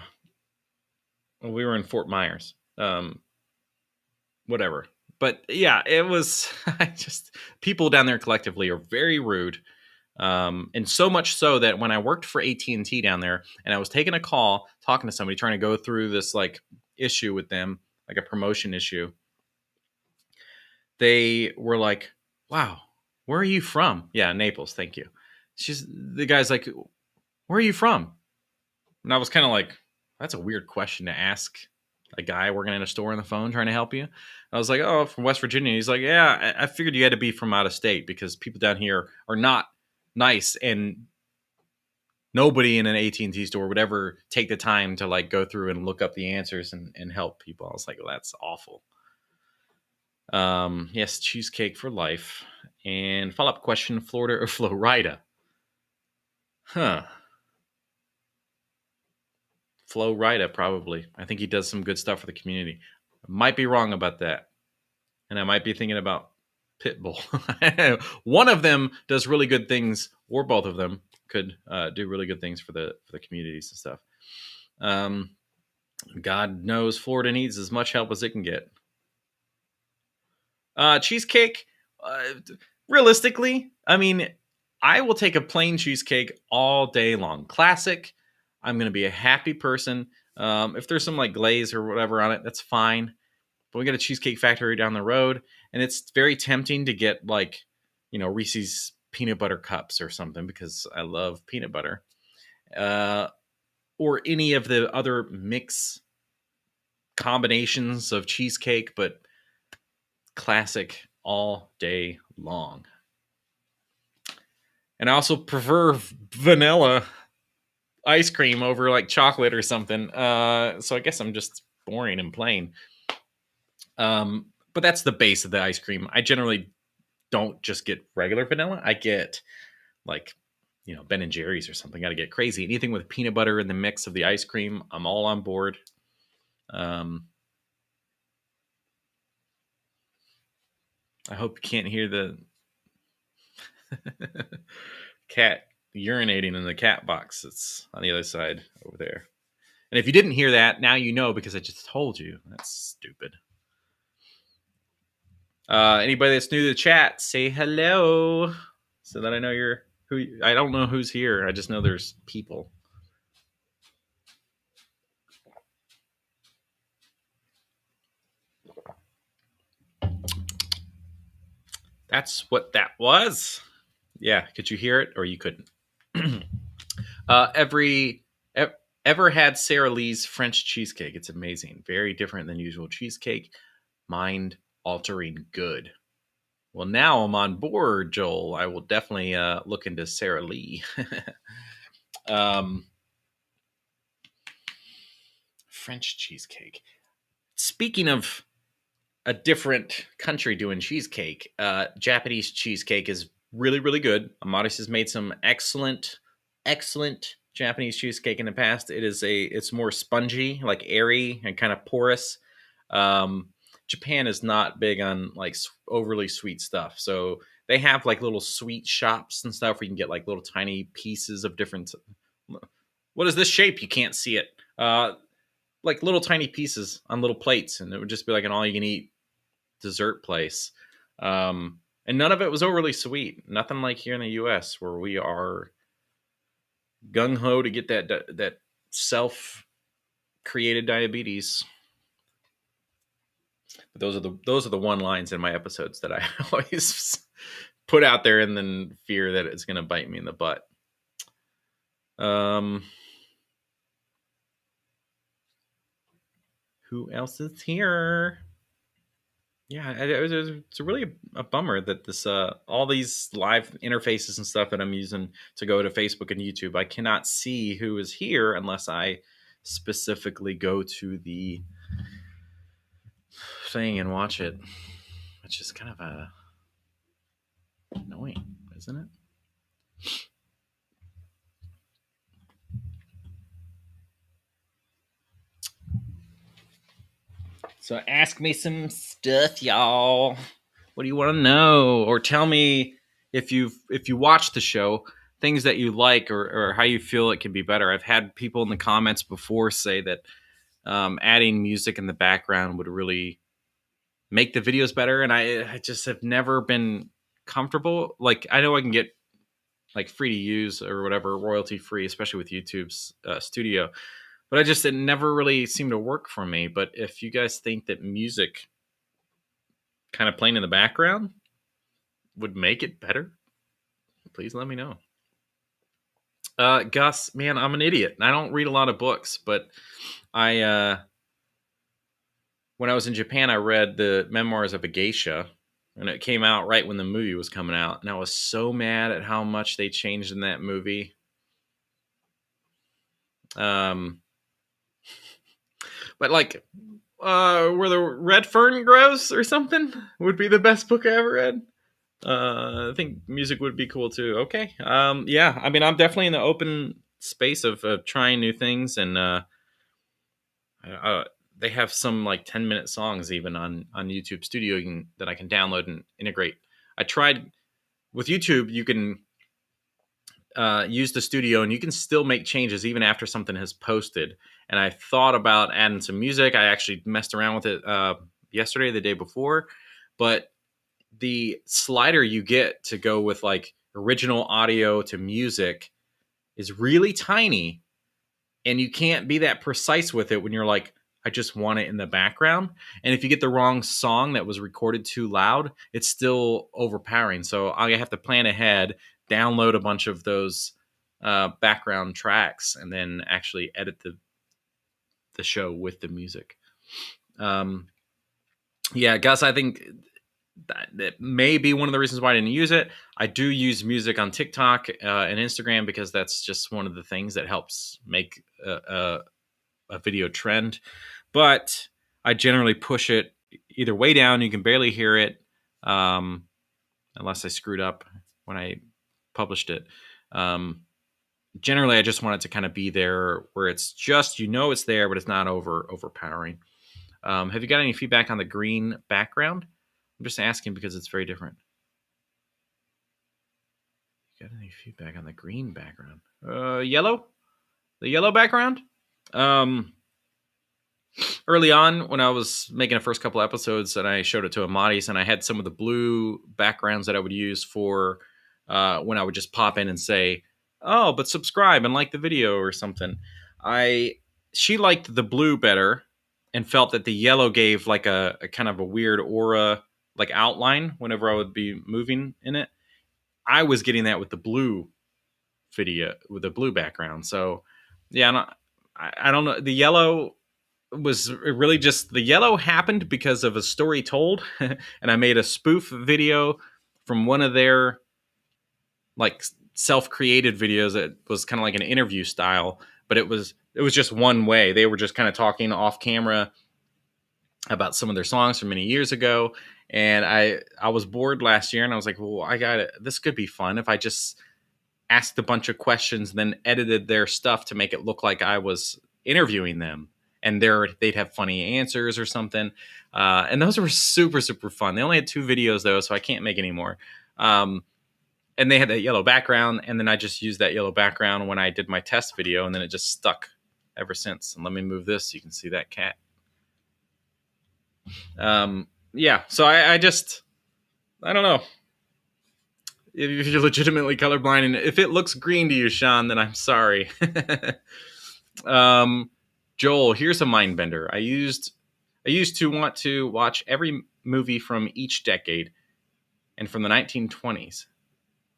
A: were in Fort Myers. Whatever. But yeah, it was people down there collectively are very rude. And so much so that when I worked for AT&T down there and I was taking a call, talking to somebody, trying to go through this like issue with them, like a promotion issue, they were like, wow, where are you from? Yeah, Naples. Thank you. The guy's like, where are you from? And I was kind of like, that's a weird question to ask a guy working in a store on the phone trying to help you. I was like, oh, from West Virginia. He's like, yeah, I figured you had to be from out of state because people down here are not nice, and nobody in an AT&T store would ever take the time to like go through and look up the answers and help people. I was like, well, that's awful. Yes, cheesecake for life. And follow-up question, Florida or Florida? Florida, probably. I think he does some good stuff for the community. I might be wrong about that. And I might be thinking about Pitbull. One of them does really good things, or both of them could do really good things for the communities and stuff. God knows Florida needs as much help as it can get. Cheesecake, realistically, I mean, I will take a plain cheesecake all day long. Classic. I'm going to be a happy person. If there's some like glaze or whatever on it, that's fine. But we got a Cheesecake Factory down the road, and it's very tempting to get like, Reese's peanut butter cups or something because I love peanut butter. Or any of the other mix combinations of cheesecake, but classic all day long. And I also prefer vanilla ice cream over like chocolate or something. So I guess I'm just boring and plain. But that's the base of the ice cream. I generally don't just get regular vanilla. I get like, Ben and Jerry's or something. Got to get crazy. Anything with peanut butter in the mix of the ice cream, I'm all on board. I hope you can't hear the cat urinating in the cat box. It's on the other side over there. And if you didn't hear that, now you know because I just told you. That's stupid. Anybody that's new to the chat, say hello so that I know you're who. I don't know who's here. I just know there's people. That's what that was. Yeah, could you hear it or you couldn't? Ever had Sara Lee's French cheesecake? It's amazing. Very different than usual cheesecake. Mind-altering good. Well, now I'm on board, Joel. I will definitely look into Sara Lee. French cheesecake. Speaking of a different country doing cheesecake, Japanese cheesecake is really, really good. Amaris has made some excellent Japanese cheesecake in the past. It's more spongy, like airy and kind of porous. Japan is not big on like overly sweet stuff. So they have like little sweet shops and stuff where you can get like little tiny pieces of different. What is this shape? You can't see it. Like little tiny pieces on little plates, and it would just be like an all-you-can-eat dessert place. And none of it was overly sweet. Nothing like here in the U.S. where we are gung-ho to get that self-created diabetes. But those are the one lines in my episodes that I always put out there and then fear that it's going to bite me in the butt. Who else is here? Yeah, it's really a bummer that this all these live interfaces and stuff that I'm using to go to Facebook and YouTube, I cannot see who is here unless I specifically go to the thing and watch it, which is kind of annoying, isn't it? So ask me some stuff, y'all. What do you want to know? Or tell me if you watch the show, things that you like or how you feel it can be better. I've had people in the comments before say that adding music in the background would really make the videos better, and I just have never been comfortable. Like, I know I can get like free to use or whatever, royalty free, especially with YouTube's studio, but it never really seemed to work for me. But if you guys think that music kind of playing in the background would make it better, please let me know. Gus, man, I'm an idiot. I don't read a lot of books, but I when I was in Japan, I read the Memoirs of a Geisha, and it came out right when the movie was coming out, and I was so mad at how much they changed in that movie. But like, where the red fern grows or something would be the best book I ever read. I think music would be cool too. Okay. Yeah. I mean, I'm definitely in the open space of trying new things, and they have some like 10-minute songs even on YouTube Studio that I can download and integrate. I tried with YouTube. You can use the studio, and you can still make changes even after something has posted. And I thought about adding some music. I actually messed around with it yesterday, the day before, but the slider you get to go with like original audio to music is really tiny, and you can't be that precise with it when you're like, I just want it in the background. And if you get the wrong song that was recorded too loud, it's still overpowering. So I have to plan ahead, download a bunch of those background tracks, and then actually edit the show with the music. Yeah, Gus, I think that may be one of the reasons why I didn't use it. I do use music on TikTok and Instagram because that's just one of the things that helps make a video trend. But I generally push it either way down. You can barely hear it unless I screwed up when I published it. Generally, I just want it to kind of be there where it's just, it's there, but it's not overpowering. Have you got any feedback on the green background? I'm just asking because it's very different. You got any feedback on the green background? Yellow? The yellow background? Early on, when I was making the first couple episodes, and I showed it to Amadis, and I had some of the blue backgrounds that I would use for when I would just pop in and say, "Oh, but subscribe and like the video" or something. She liked the blue better and felt that the yellow gave like a kind of a weird aura, like outline whenever I would be moving in it. I was getting that with the blue video, with the blue background. So yeah, I don't know. The yellow was really just, the yellow happened because of a story told, and I made a spoof video from one of their like self-created videos that was kind of like an interview style, but it was just one way. They were just kind of talking off camera about some of their songs from many years ago, and I was bored last year, and I was like, well, this could be fun if I just asked a bunch of questions and then edited their stuff to make it look like I was interviewing them, and they'd have funny answers or something. And those were super, super fun. They only had 2 videos though, so I can't make any more. And they had that yellow background, and then I just used that yellow background when I did my test video, and then it just stuck ever since. And let me move this so you can see that cat. Yeah, so I don't know. If you're legitimately colorblind, and if it looks green to you, Sean, then I'm sorry. Joel, here's a mind bender. I used to want to watch every movie from each decade, and from the 1920s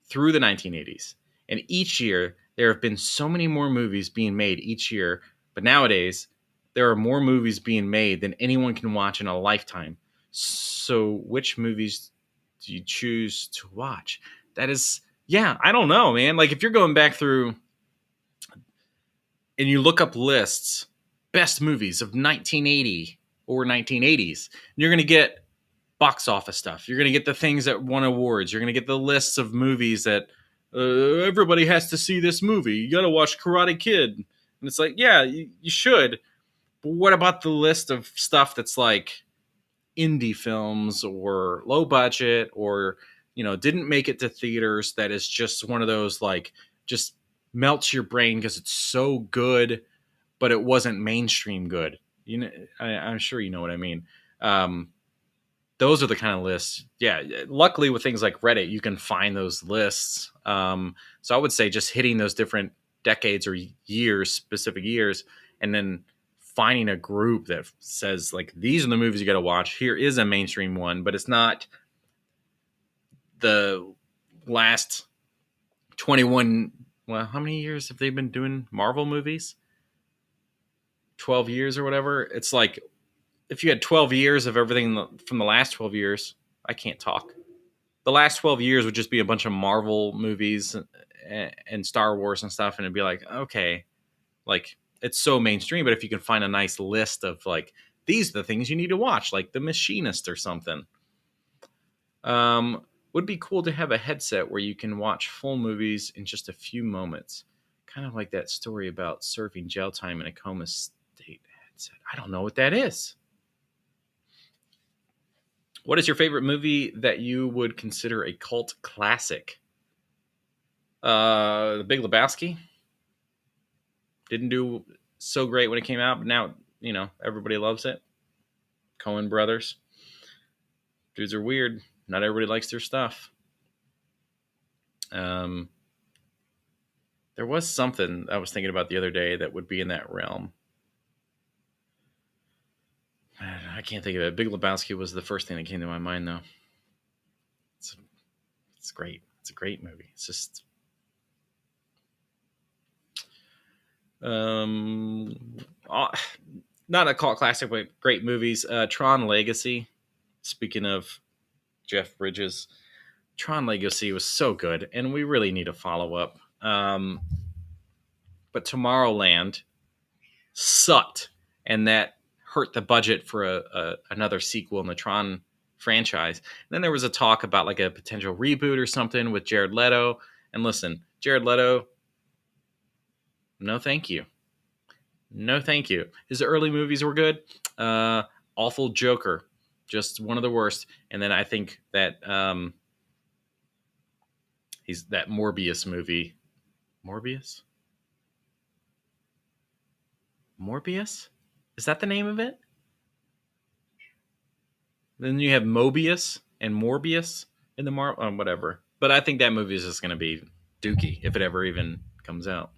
A: through the 1980s. And each year There have been so many more movies being made each year, but nowadays there are more movies being made than anyone can watch in a lifetime. So, which movies do you choose to watch? That is, yeah, I don't know, man. Like, if you're going back through and you look up lists, best movies of 1980 or 1980s, you're going to get box office stuff. You're going to get the things that won awards. You're going to get the lists of movies that everybody has to see this movie. You got to watch Karate Kid. And it's like, yeah, you should. But what about the list of stuff that's like indie films or low budget or, didn't make it to theaters, that is just one of those like just melts your brain because it's so good, but it wasn't mainstream good. I'm sure you know what I mean. Those are the kind of lists. Yeah. Luckily, with things like Reddit, you can find those lists. So I would say just hitting those different decades or years, specific years, and then finding a group that says, like, these are the movies you got to watch. Here is a mainstream one, but it's not the last 21. Well, how many years have they been doing Marvel movies? 12 years or whatever. It's like, if you had 12 years of everything from the last 12 years, I can't talk. The last 12 years would just be a bunch of Marvel movies and Star Wars and stuff. And it'd be like, okay, like, it's so mainstream. But if you can find a nice list of like, these are the things you need to watch, like The Machinist or something. Would be cool to have a headset where you can watch full movies in just a few moments. Kind of like that story about surfing jail time in a coma state headset. I don't know what that is. What is your favorite movie that you would consider a cult classic? The Big Lebowski. Didn't do so great when it came out, but now, everybody loves it. Coen brothers. Dudes are weird. Not everybody likes their stuff. There was something I was thinking about the other day that would be in that realm. I can't think of it. Big Lebowski was the first thing that came to my mind, though. It's great. It's a great movie. It's just not a cult classic, but great movies. Tron Legacy. Speaking of Jeff Bridges, Tron Legacy was so good, and we really need a follow up. But Tomorrowland sucked, and that hurt the budget for another sequel in the Tron franchise. And then there was a talk about like a potential reboot or something with Jared Leto. And listen, Jared Leto, no thank you. No thank you. His early movies were good. Awful Joker, just one of the worst. And then I think that he's that Morbius movie. Morbius? Is that the name of it? Then you have Mobius and Morbius in the whatever. But I think that movie is just going to be dookie if it ever even comes out.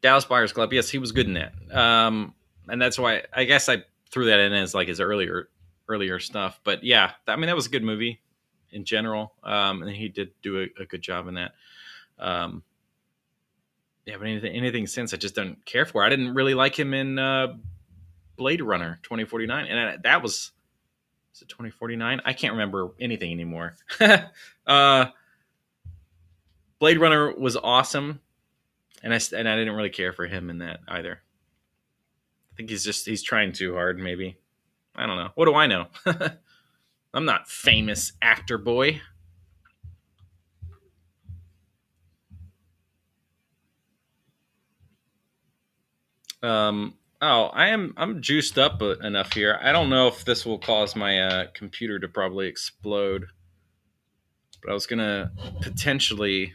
A: Dallas Buyers Club, yes, he was good in that. And that's why I guess I threw that in as like his earlier stuff. But yeah, I mean, that was a good movie in general. And he did do a good job in that. Yeah, but anything since I just don't care for. I didn't really like him in Blade Runner 2049, and that was it 2049? I can't remember anything anymore. Blade Runner was awesome, and I didn't really care for him in that either. I think he's trying too hard, maybe. I don't know. What do I know? I'm not famous actor boy. I'm juiced up enough here. I don't know if this will cause my computer to probably explode, but I was gonna potentially.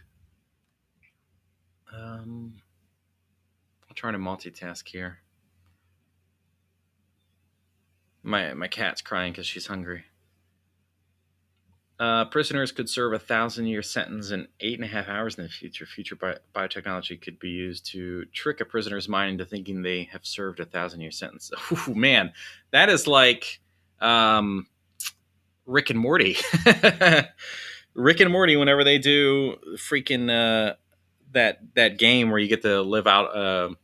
A: I'll try to multitask here. My cat's crying because she's hungry. Prisoners could serve a 1,000-year sentence in 8.5 hours in the future. Future biotechnology could be used to trick a prisoner's mind into thinking they have served a 1,000-year sentence. Ooh, man, that is like Rick and Morty. Rick and Morty, whenever they do freaking that game where you get to live out.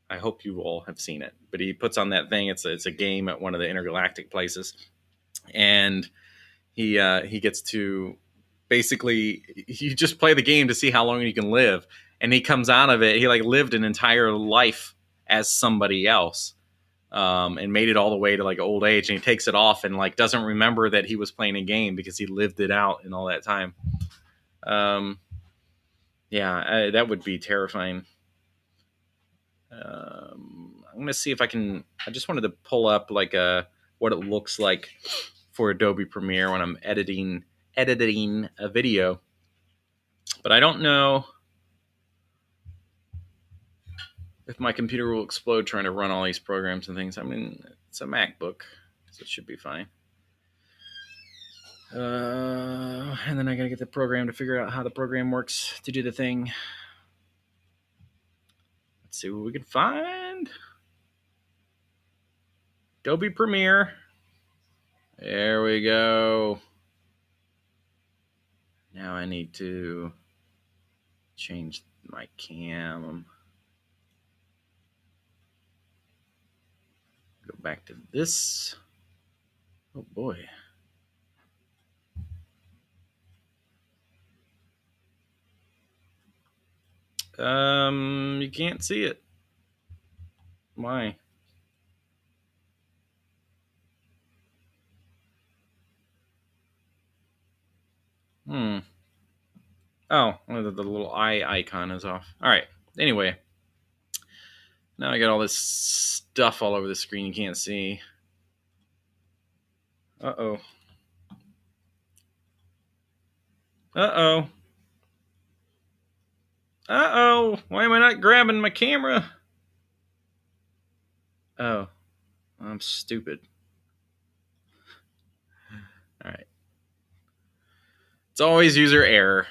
A: I hope you all have seen it, but he puts on that thing. It's a game at one of the intergalactic places, and he gets to basically you just play the game to see how long you can live, and he comes out of it. He like lived an entire life as somebody else, and made it all the way to like old age, and he takes it off and like doesn't remember that he was playing a game because he lived it out in all that time. Um, yeah, that would be terrifying. I'm gonna see if I can. I just wanted to pull up like what it looks like for Adobe Premiere when I'm editing a video, but I don't know if my computer will explode trying to run all these programs and things. I mean, it's a MacBook, so it should be fine. And then I gotta get the program to figure out how the program works to do the thing. Let's see what we can find. Adobe Premiere. There we go. Now I need to change my cam. Go back to this. Oh boy. You can't see it. Why? Oh, the little eye icon is off. All right. Anyway, now I got all this stuff all over the screen you can't see. Uh-oh. Uh-oh. Uh-oh. Why am I not grabbing my camera? Oh, I'm stupid. All right. It's always user error.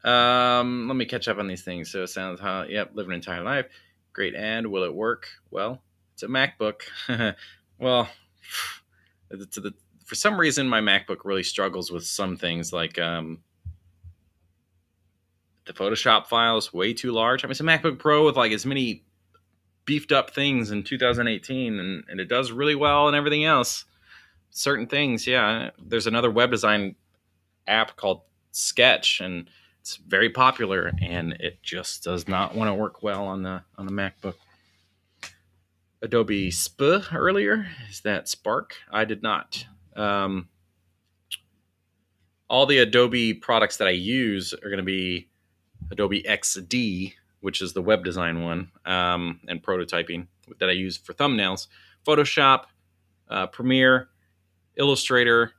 A: Let me catch up on these things. So it sounds yep, live an entire life. Great ad. Will it work? Well, it's a MacBook. Well, for some reason, my MacBook really struggles with some things like the Photoshop file is way too large. I mean, it's a MacBook Pro with like as many beefed up things in 2018, and it does really well and everything else. Certain things, yeah. There's another web design app called Sketch, and it's very popular, and it just does not want to work well on the MacBook. Adobe Sp earlier, is that Spark? I did not. All the Adobe products that I use are going to be Adobe XD, which is the web design one, and prototyping that I use for thumbnails. Photoshop, Premiere, Illustrator.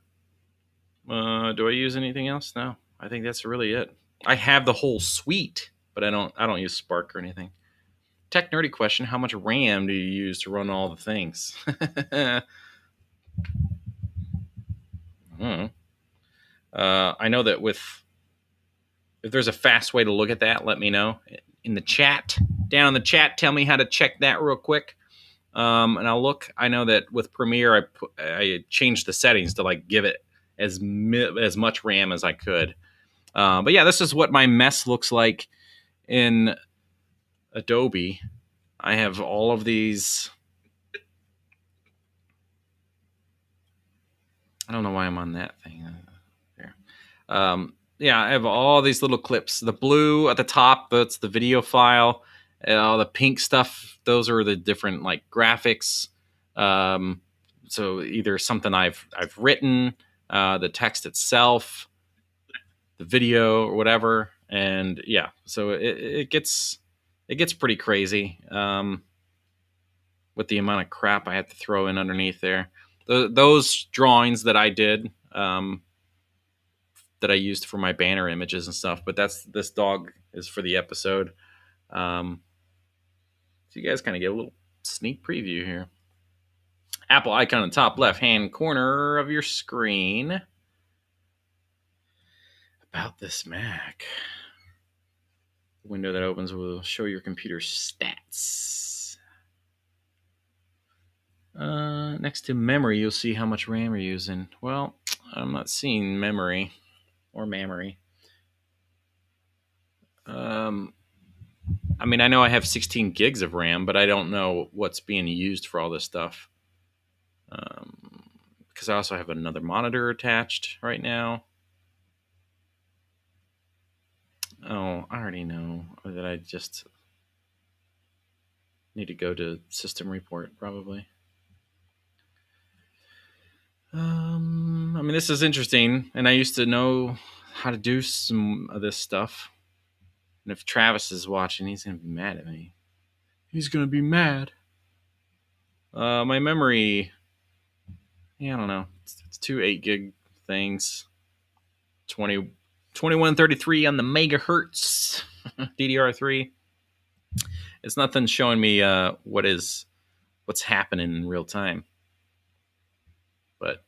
A: Do I use anything else? No, I think that's really it. I have the whole suite, but I don't use Spark or anything. Tech nerdy question: how much RAM do you use to run all the things? I know that if there's a fast way to look at that, let me know in the chat. Down in the chat, tell me how to check that real quick. And I'll look. I know that with Premiere, I changed the settings to like give it as much RAM as I could. But yeah, this is what my mess looks like in Adobe. I have all of these. I don't know why I'm on that thing. There. Yeah, I have all these little clips. The blue at the top, that's the video file. All the pink stuff, those are the different like graphics. So either something I've written, the text itself, the video or whatever, and yeah, so it gets pretty crazy with the amount of crap I have to throw in underneath there. Those drawings that I did, that I used for my banner images and stuff, but this dog is for the episode. So you guys kind of get a little sneak preview here. Apple icon in the top left hand corner of your screen. About this Mac. The window that opens will show your computer stats. Next to memory, you'll see how much RAM you're using. Well, I'm not seeing memory or memory. I mean, I know I have 16 gigs of RAM, but I don't know what's being used for all this stuff. Because I also have another monitor attached right now. Oh, I already know that I just need to go to system report probably. I mean, this is interesting, and I used to know how to do some of this stuff. And if Travis is watching, he's gonna be mad at me. He's gonna be mad. My memory, yeah, I don't know. It's two 8 gig things. 2133 on the megahertz DDR3. It's nothing showing me what's happening in real time. But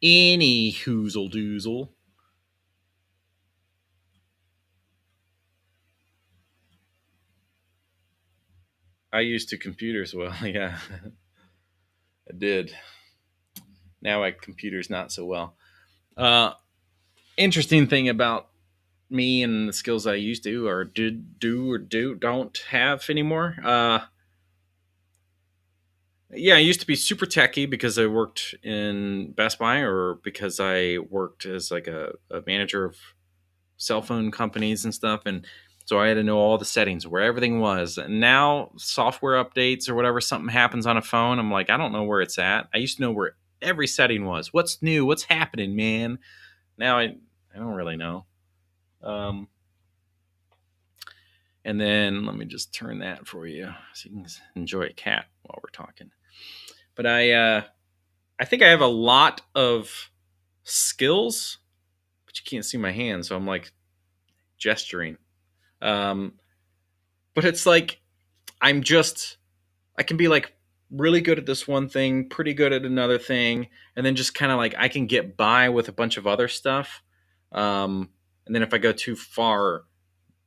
A: any hoozle doozle. I used to computers well, yeah. I did. Now my computer's not so well. Interesting thing about me and the skills I used to or don't have anymore. Yeah, I used to be super techie because I worked in Best Buy or because I worked as like a manager of cell phone companies and stuff. And so I had to know all the settings, where everything was. And now software updates or whatever, something happens on a phone, I'm like, I don't know where it's at. I used to know where every setting was. What's new? What's happening, man? Now I don't really know. And then let me just turn that for you so you can enjoy a cat while we're talking. But I think I have a lot of skills, but you can't see my hand, so I'm like gesturing. But it's like I can be like really good at this one thing, pretty good at another thing, and then just kind of like I can get by with a bunch of other stuff. And then if I go too far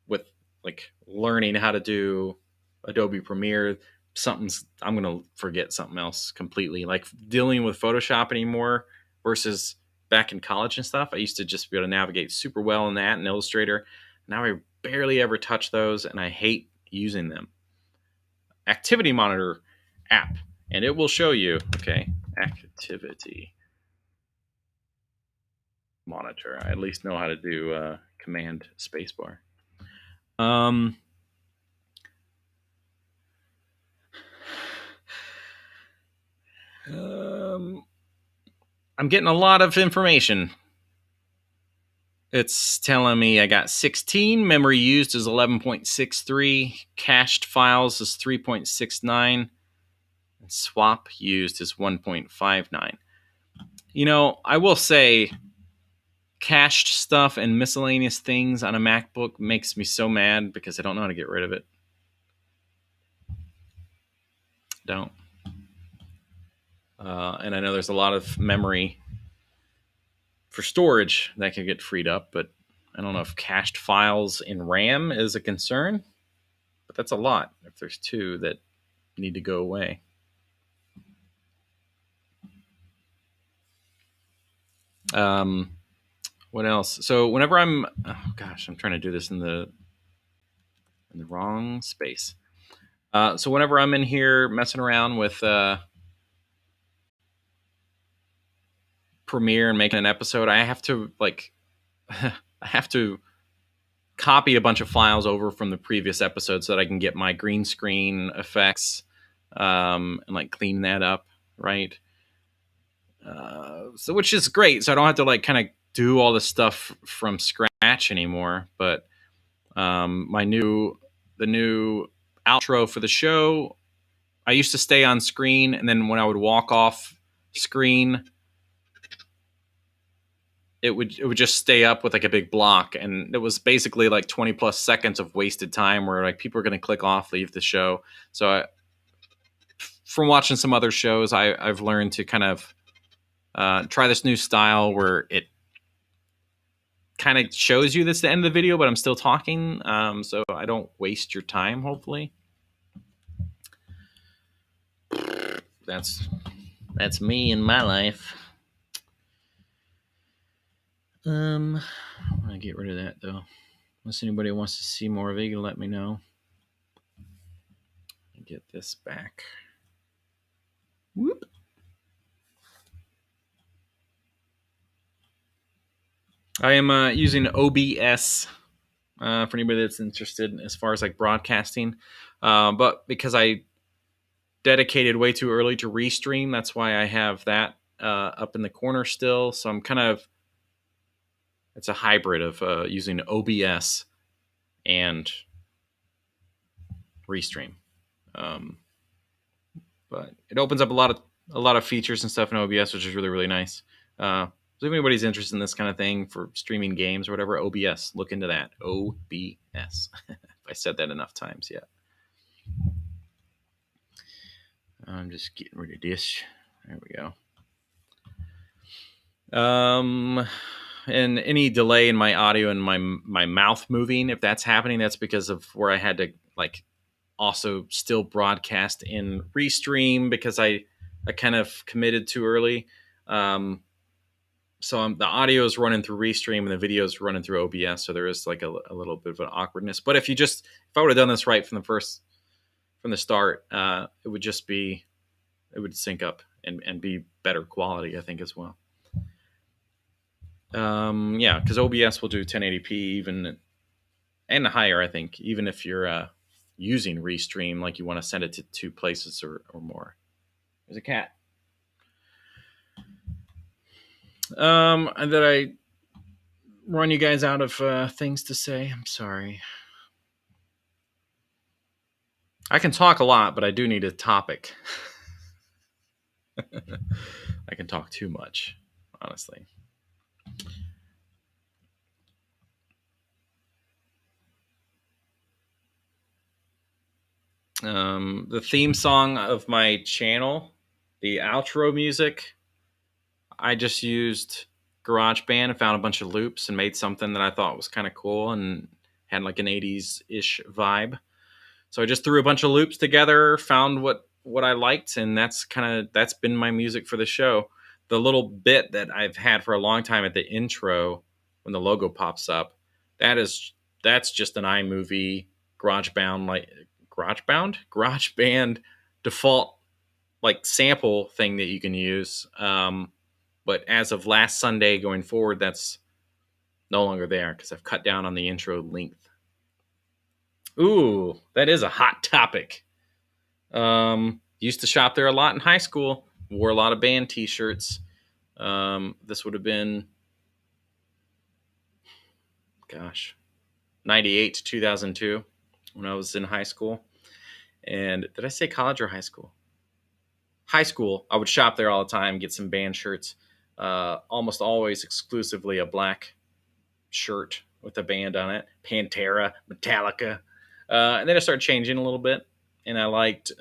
A: with like learning how to do Adobe Premiere, I'm gonna forget something else completely. Like dealing with Photoshop anymore versus back in college and stuff. I used to just be able to navigate super well in that and Illustrator. Now I barely ever touch those, and I hate using them. Activity Monitor app, and it will show you. Okay, Activity Monitor. I at least know how to do Command Spacebar. I'm getting a lot of information. It's telling me I got 16. Memory used is 11.63. Cached files is 3.69. And swap used is 1.59. You know, I will say cached stuff and miscellaneous things on a MacBook makes me so mad because I don't know how to get rid of it. Don't. And I know there's a lot of memory for storage that can get freed up, but I don't know if cached files in RAM is a concern, but that's a lot if there's 2 that need to go away. What else? So whenever I'm trying to do this in the wrong space. So whenever I'm in here messing around with Premiere and making an episode, I have to copy a bunch of files over from the previous episode so that I can get my green screen effects and like clean that up, right? So which is great. So I don't have to like kind of do all this stuff from scratch anymore. But the new outro for the show, I used to stay on screen, and then when I would walk off screen, it would just stay up with like a big block, and it was basically like 20 plus seconds of wasted time where like people are going to click off, leave the show. So from watching some other shows, I've learned to kind of try this new style where it kind of shows you that's the end of the video, but I'm still talking, so I don't waste your time, hopefully. That's That's me in my life. I'm gonna get rid of that though. Unless anybody wants to see more of it, you let me know. Get this back. Whoop. I am using OBS for anybody that's interested as far as like broadcasting. But because I dedicated way too early to restream, that's why I have that up in the corner still. So I'm kind of, it's a hybrid of using OBS and restream. But it opens up a lot of features and stuff in OBS, which is really, really nice. So if anybody's interested in this kind of thing for streaming games or whatever, OBS, look into that. OBS. If I said that enough times yet. I'm just getting rid of this. There we go. And any delay in my audio and my mouth moving, if that's happening, that's because of where I had to like also still broadcast in restream because I kind of committed too early. So the audio is running through restream and the video is running through OBS. So there is like a little bit of an awkwardness. But if I would have done this right from the start, it would sync up and be better quality, I think, as well. Yeah, because OBS will do 1080p even and higher, I think, even if you're using restream, like you want to send it to 2 places or more. There's a cat. And that I run you guys out of things to say. I'm sorry. I can talk a lot, but I do need a topic. I can talk too much, honestly. The theme song of my channel, the outro music, I just used GarageBand and found a bunch of loops and made something that I thought was kind of cool and had like an 80s-ish vibe. So I just threw a bunch of loops together, found what I liked, and that's been my music for the show. The little bit that I've had for a long time at the intro when the logo pops up, that's just an iMovie GarageBand default like sample thing that you can use. But as of last Sunday going forward, that's no longer there because I've cut down on the intro length. Ooh, that is a hot topic. Used to shop there a lot in high school. Wore a lot of band T-shirts. This would have been, 98 to 2002 when I was in high school. And did I say college or high school? High school. I would shop there all the time, get some band shirts. Almost always exclusively a black shirt with a band on it. Pantera, Metallica. And then I started changing a little bit. And I liked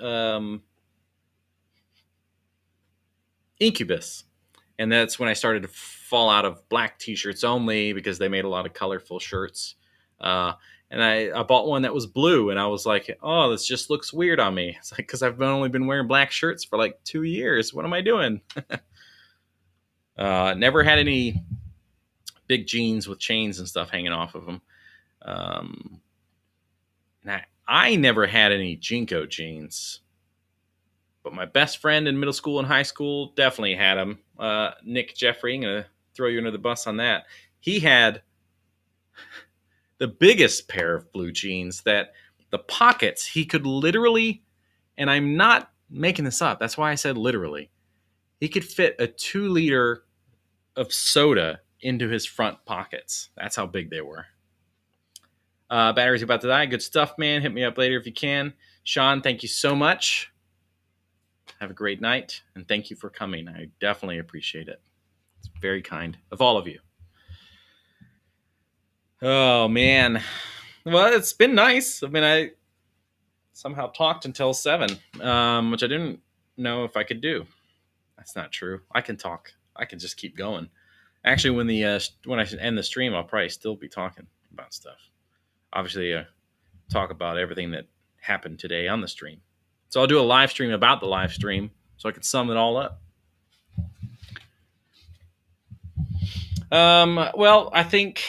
A: Incubus. And that's when I started to fall out of black T-shirts only because they made a lot of colorful shirts. And I bought one that was blue, and I was like, oh, this just looks weird on me. It's like, because I've only been wearing black shirts for like 2 years. What am I doing? Never had any big jeans with chains and stuff hanging off of them. And I never had any Jinko jeans. But my best friend in middle school and high school definitely had them. Nick Jeffrey, I'm going to throw you under the bus on that. He had the biggest pair of blue jeans that the pockets, he could literally, and I'm not making this up, that's why I said literally, he could fit a 2-liter of soda into his front pockets. That's how big they were. Battery's about to die. Good stuff, man. Hit me up later if you can. Sean, thank you so much. Have a great night, and thank you for coming. I definitely appreciate it. It's very kind of all of you. Oh, man. Well, it's been nice. I mean, I somehow talked until 7, which I didn't know if I could do. That's not true. I can talk. I can just keep going. Actually, when I end the stream, I'll probably still be talking about stuff. Obviously, talk about everything that happened today on the stream. So I'll do a live stream about the live stream so I can sum it all up. Well, I think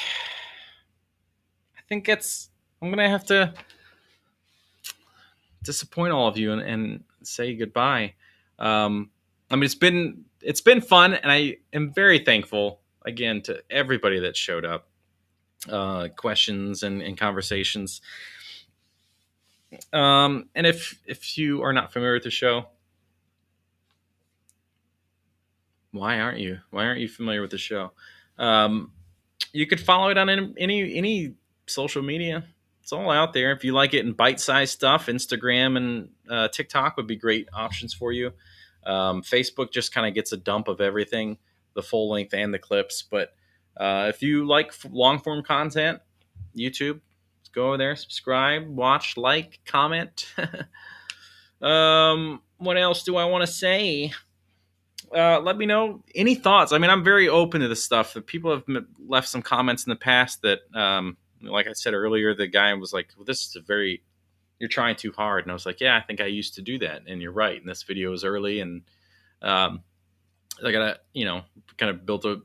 A: it's I'm gonna have to disappoint all of you and say goodbye. I mean, it's been fun, and I am very thankful again to everybody that showed up, questions and conversations. And if you are not familiar with the show, why aren't you? Why aren't you familiar with the show? Um, you could follow it on any social media. It's all out there. If you like it in bite-sized stuff, Instagram and TikTok would be great options for you. Facebook just kind of gets a dump of everything, the full length and the clips. But if you like long form content, YouTube, go over there, subscribe, watch, like, comment. What else do I want to say? Let me know any thoughts. I mean, I'm very open to this stuff. The people have left some comments in the past that, like I said earlier, the guy was like, well, "This is a very you're trying too hard," and I was like, "Yeah, I think I used to do that," and you're right. And this video is early, and um, I gotta, kind of build a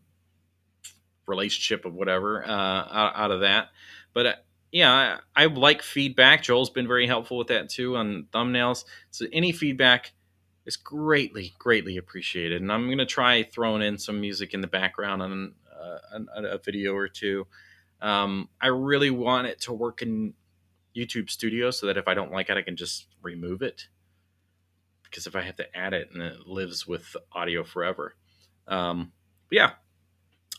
A: relationship of whatever out of that. But yeah, I like feedback. Joel's been very helpful with that too on thumbnails. So any feedback is greatly appreciated. And I'm gonna try throwing in some music in the background on a video or two. I really want it to work in YouTube Studio so that if I don't like it, I can just remove it. Because if I have to add it, and it lives with audio forever. But yeah,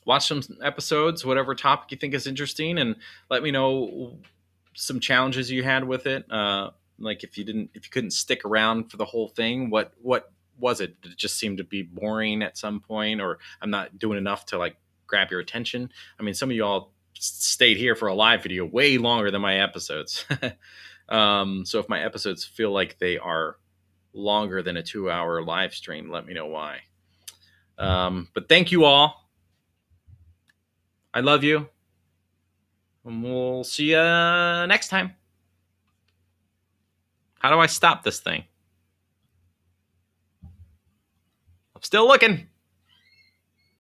A: watch some episodes, whatever topic you think is interesting, and let me know some challenges you had with it. Like if you couldn't stick around for the whole thing, what was it? Did it just seem to be boring at some point, or I'm not doing enough to like grab your attention? I mean, some of you all stayed here for a live video way longer than my episodes. So if my episodes feel like they are longer than a 2-hour live stream, let me know why. But thank you all. I love you. And we'll see you next time. How do I stop this thing? I'm still looking.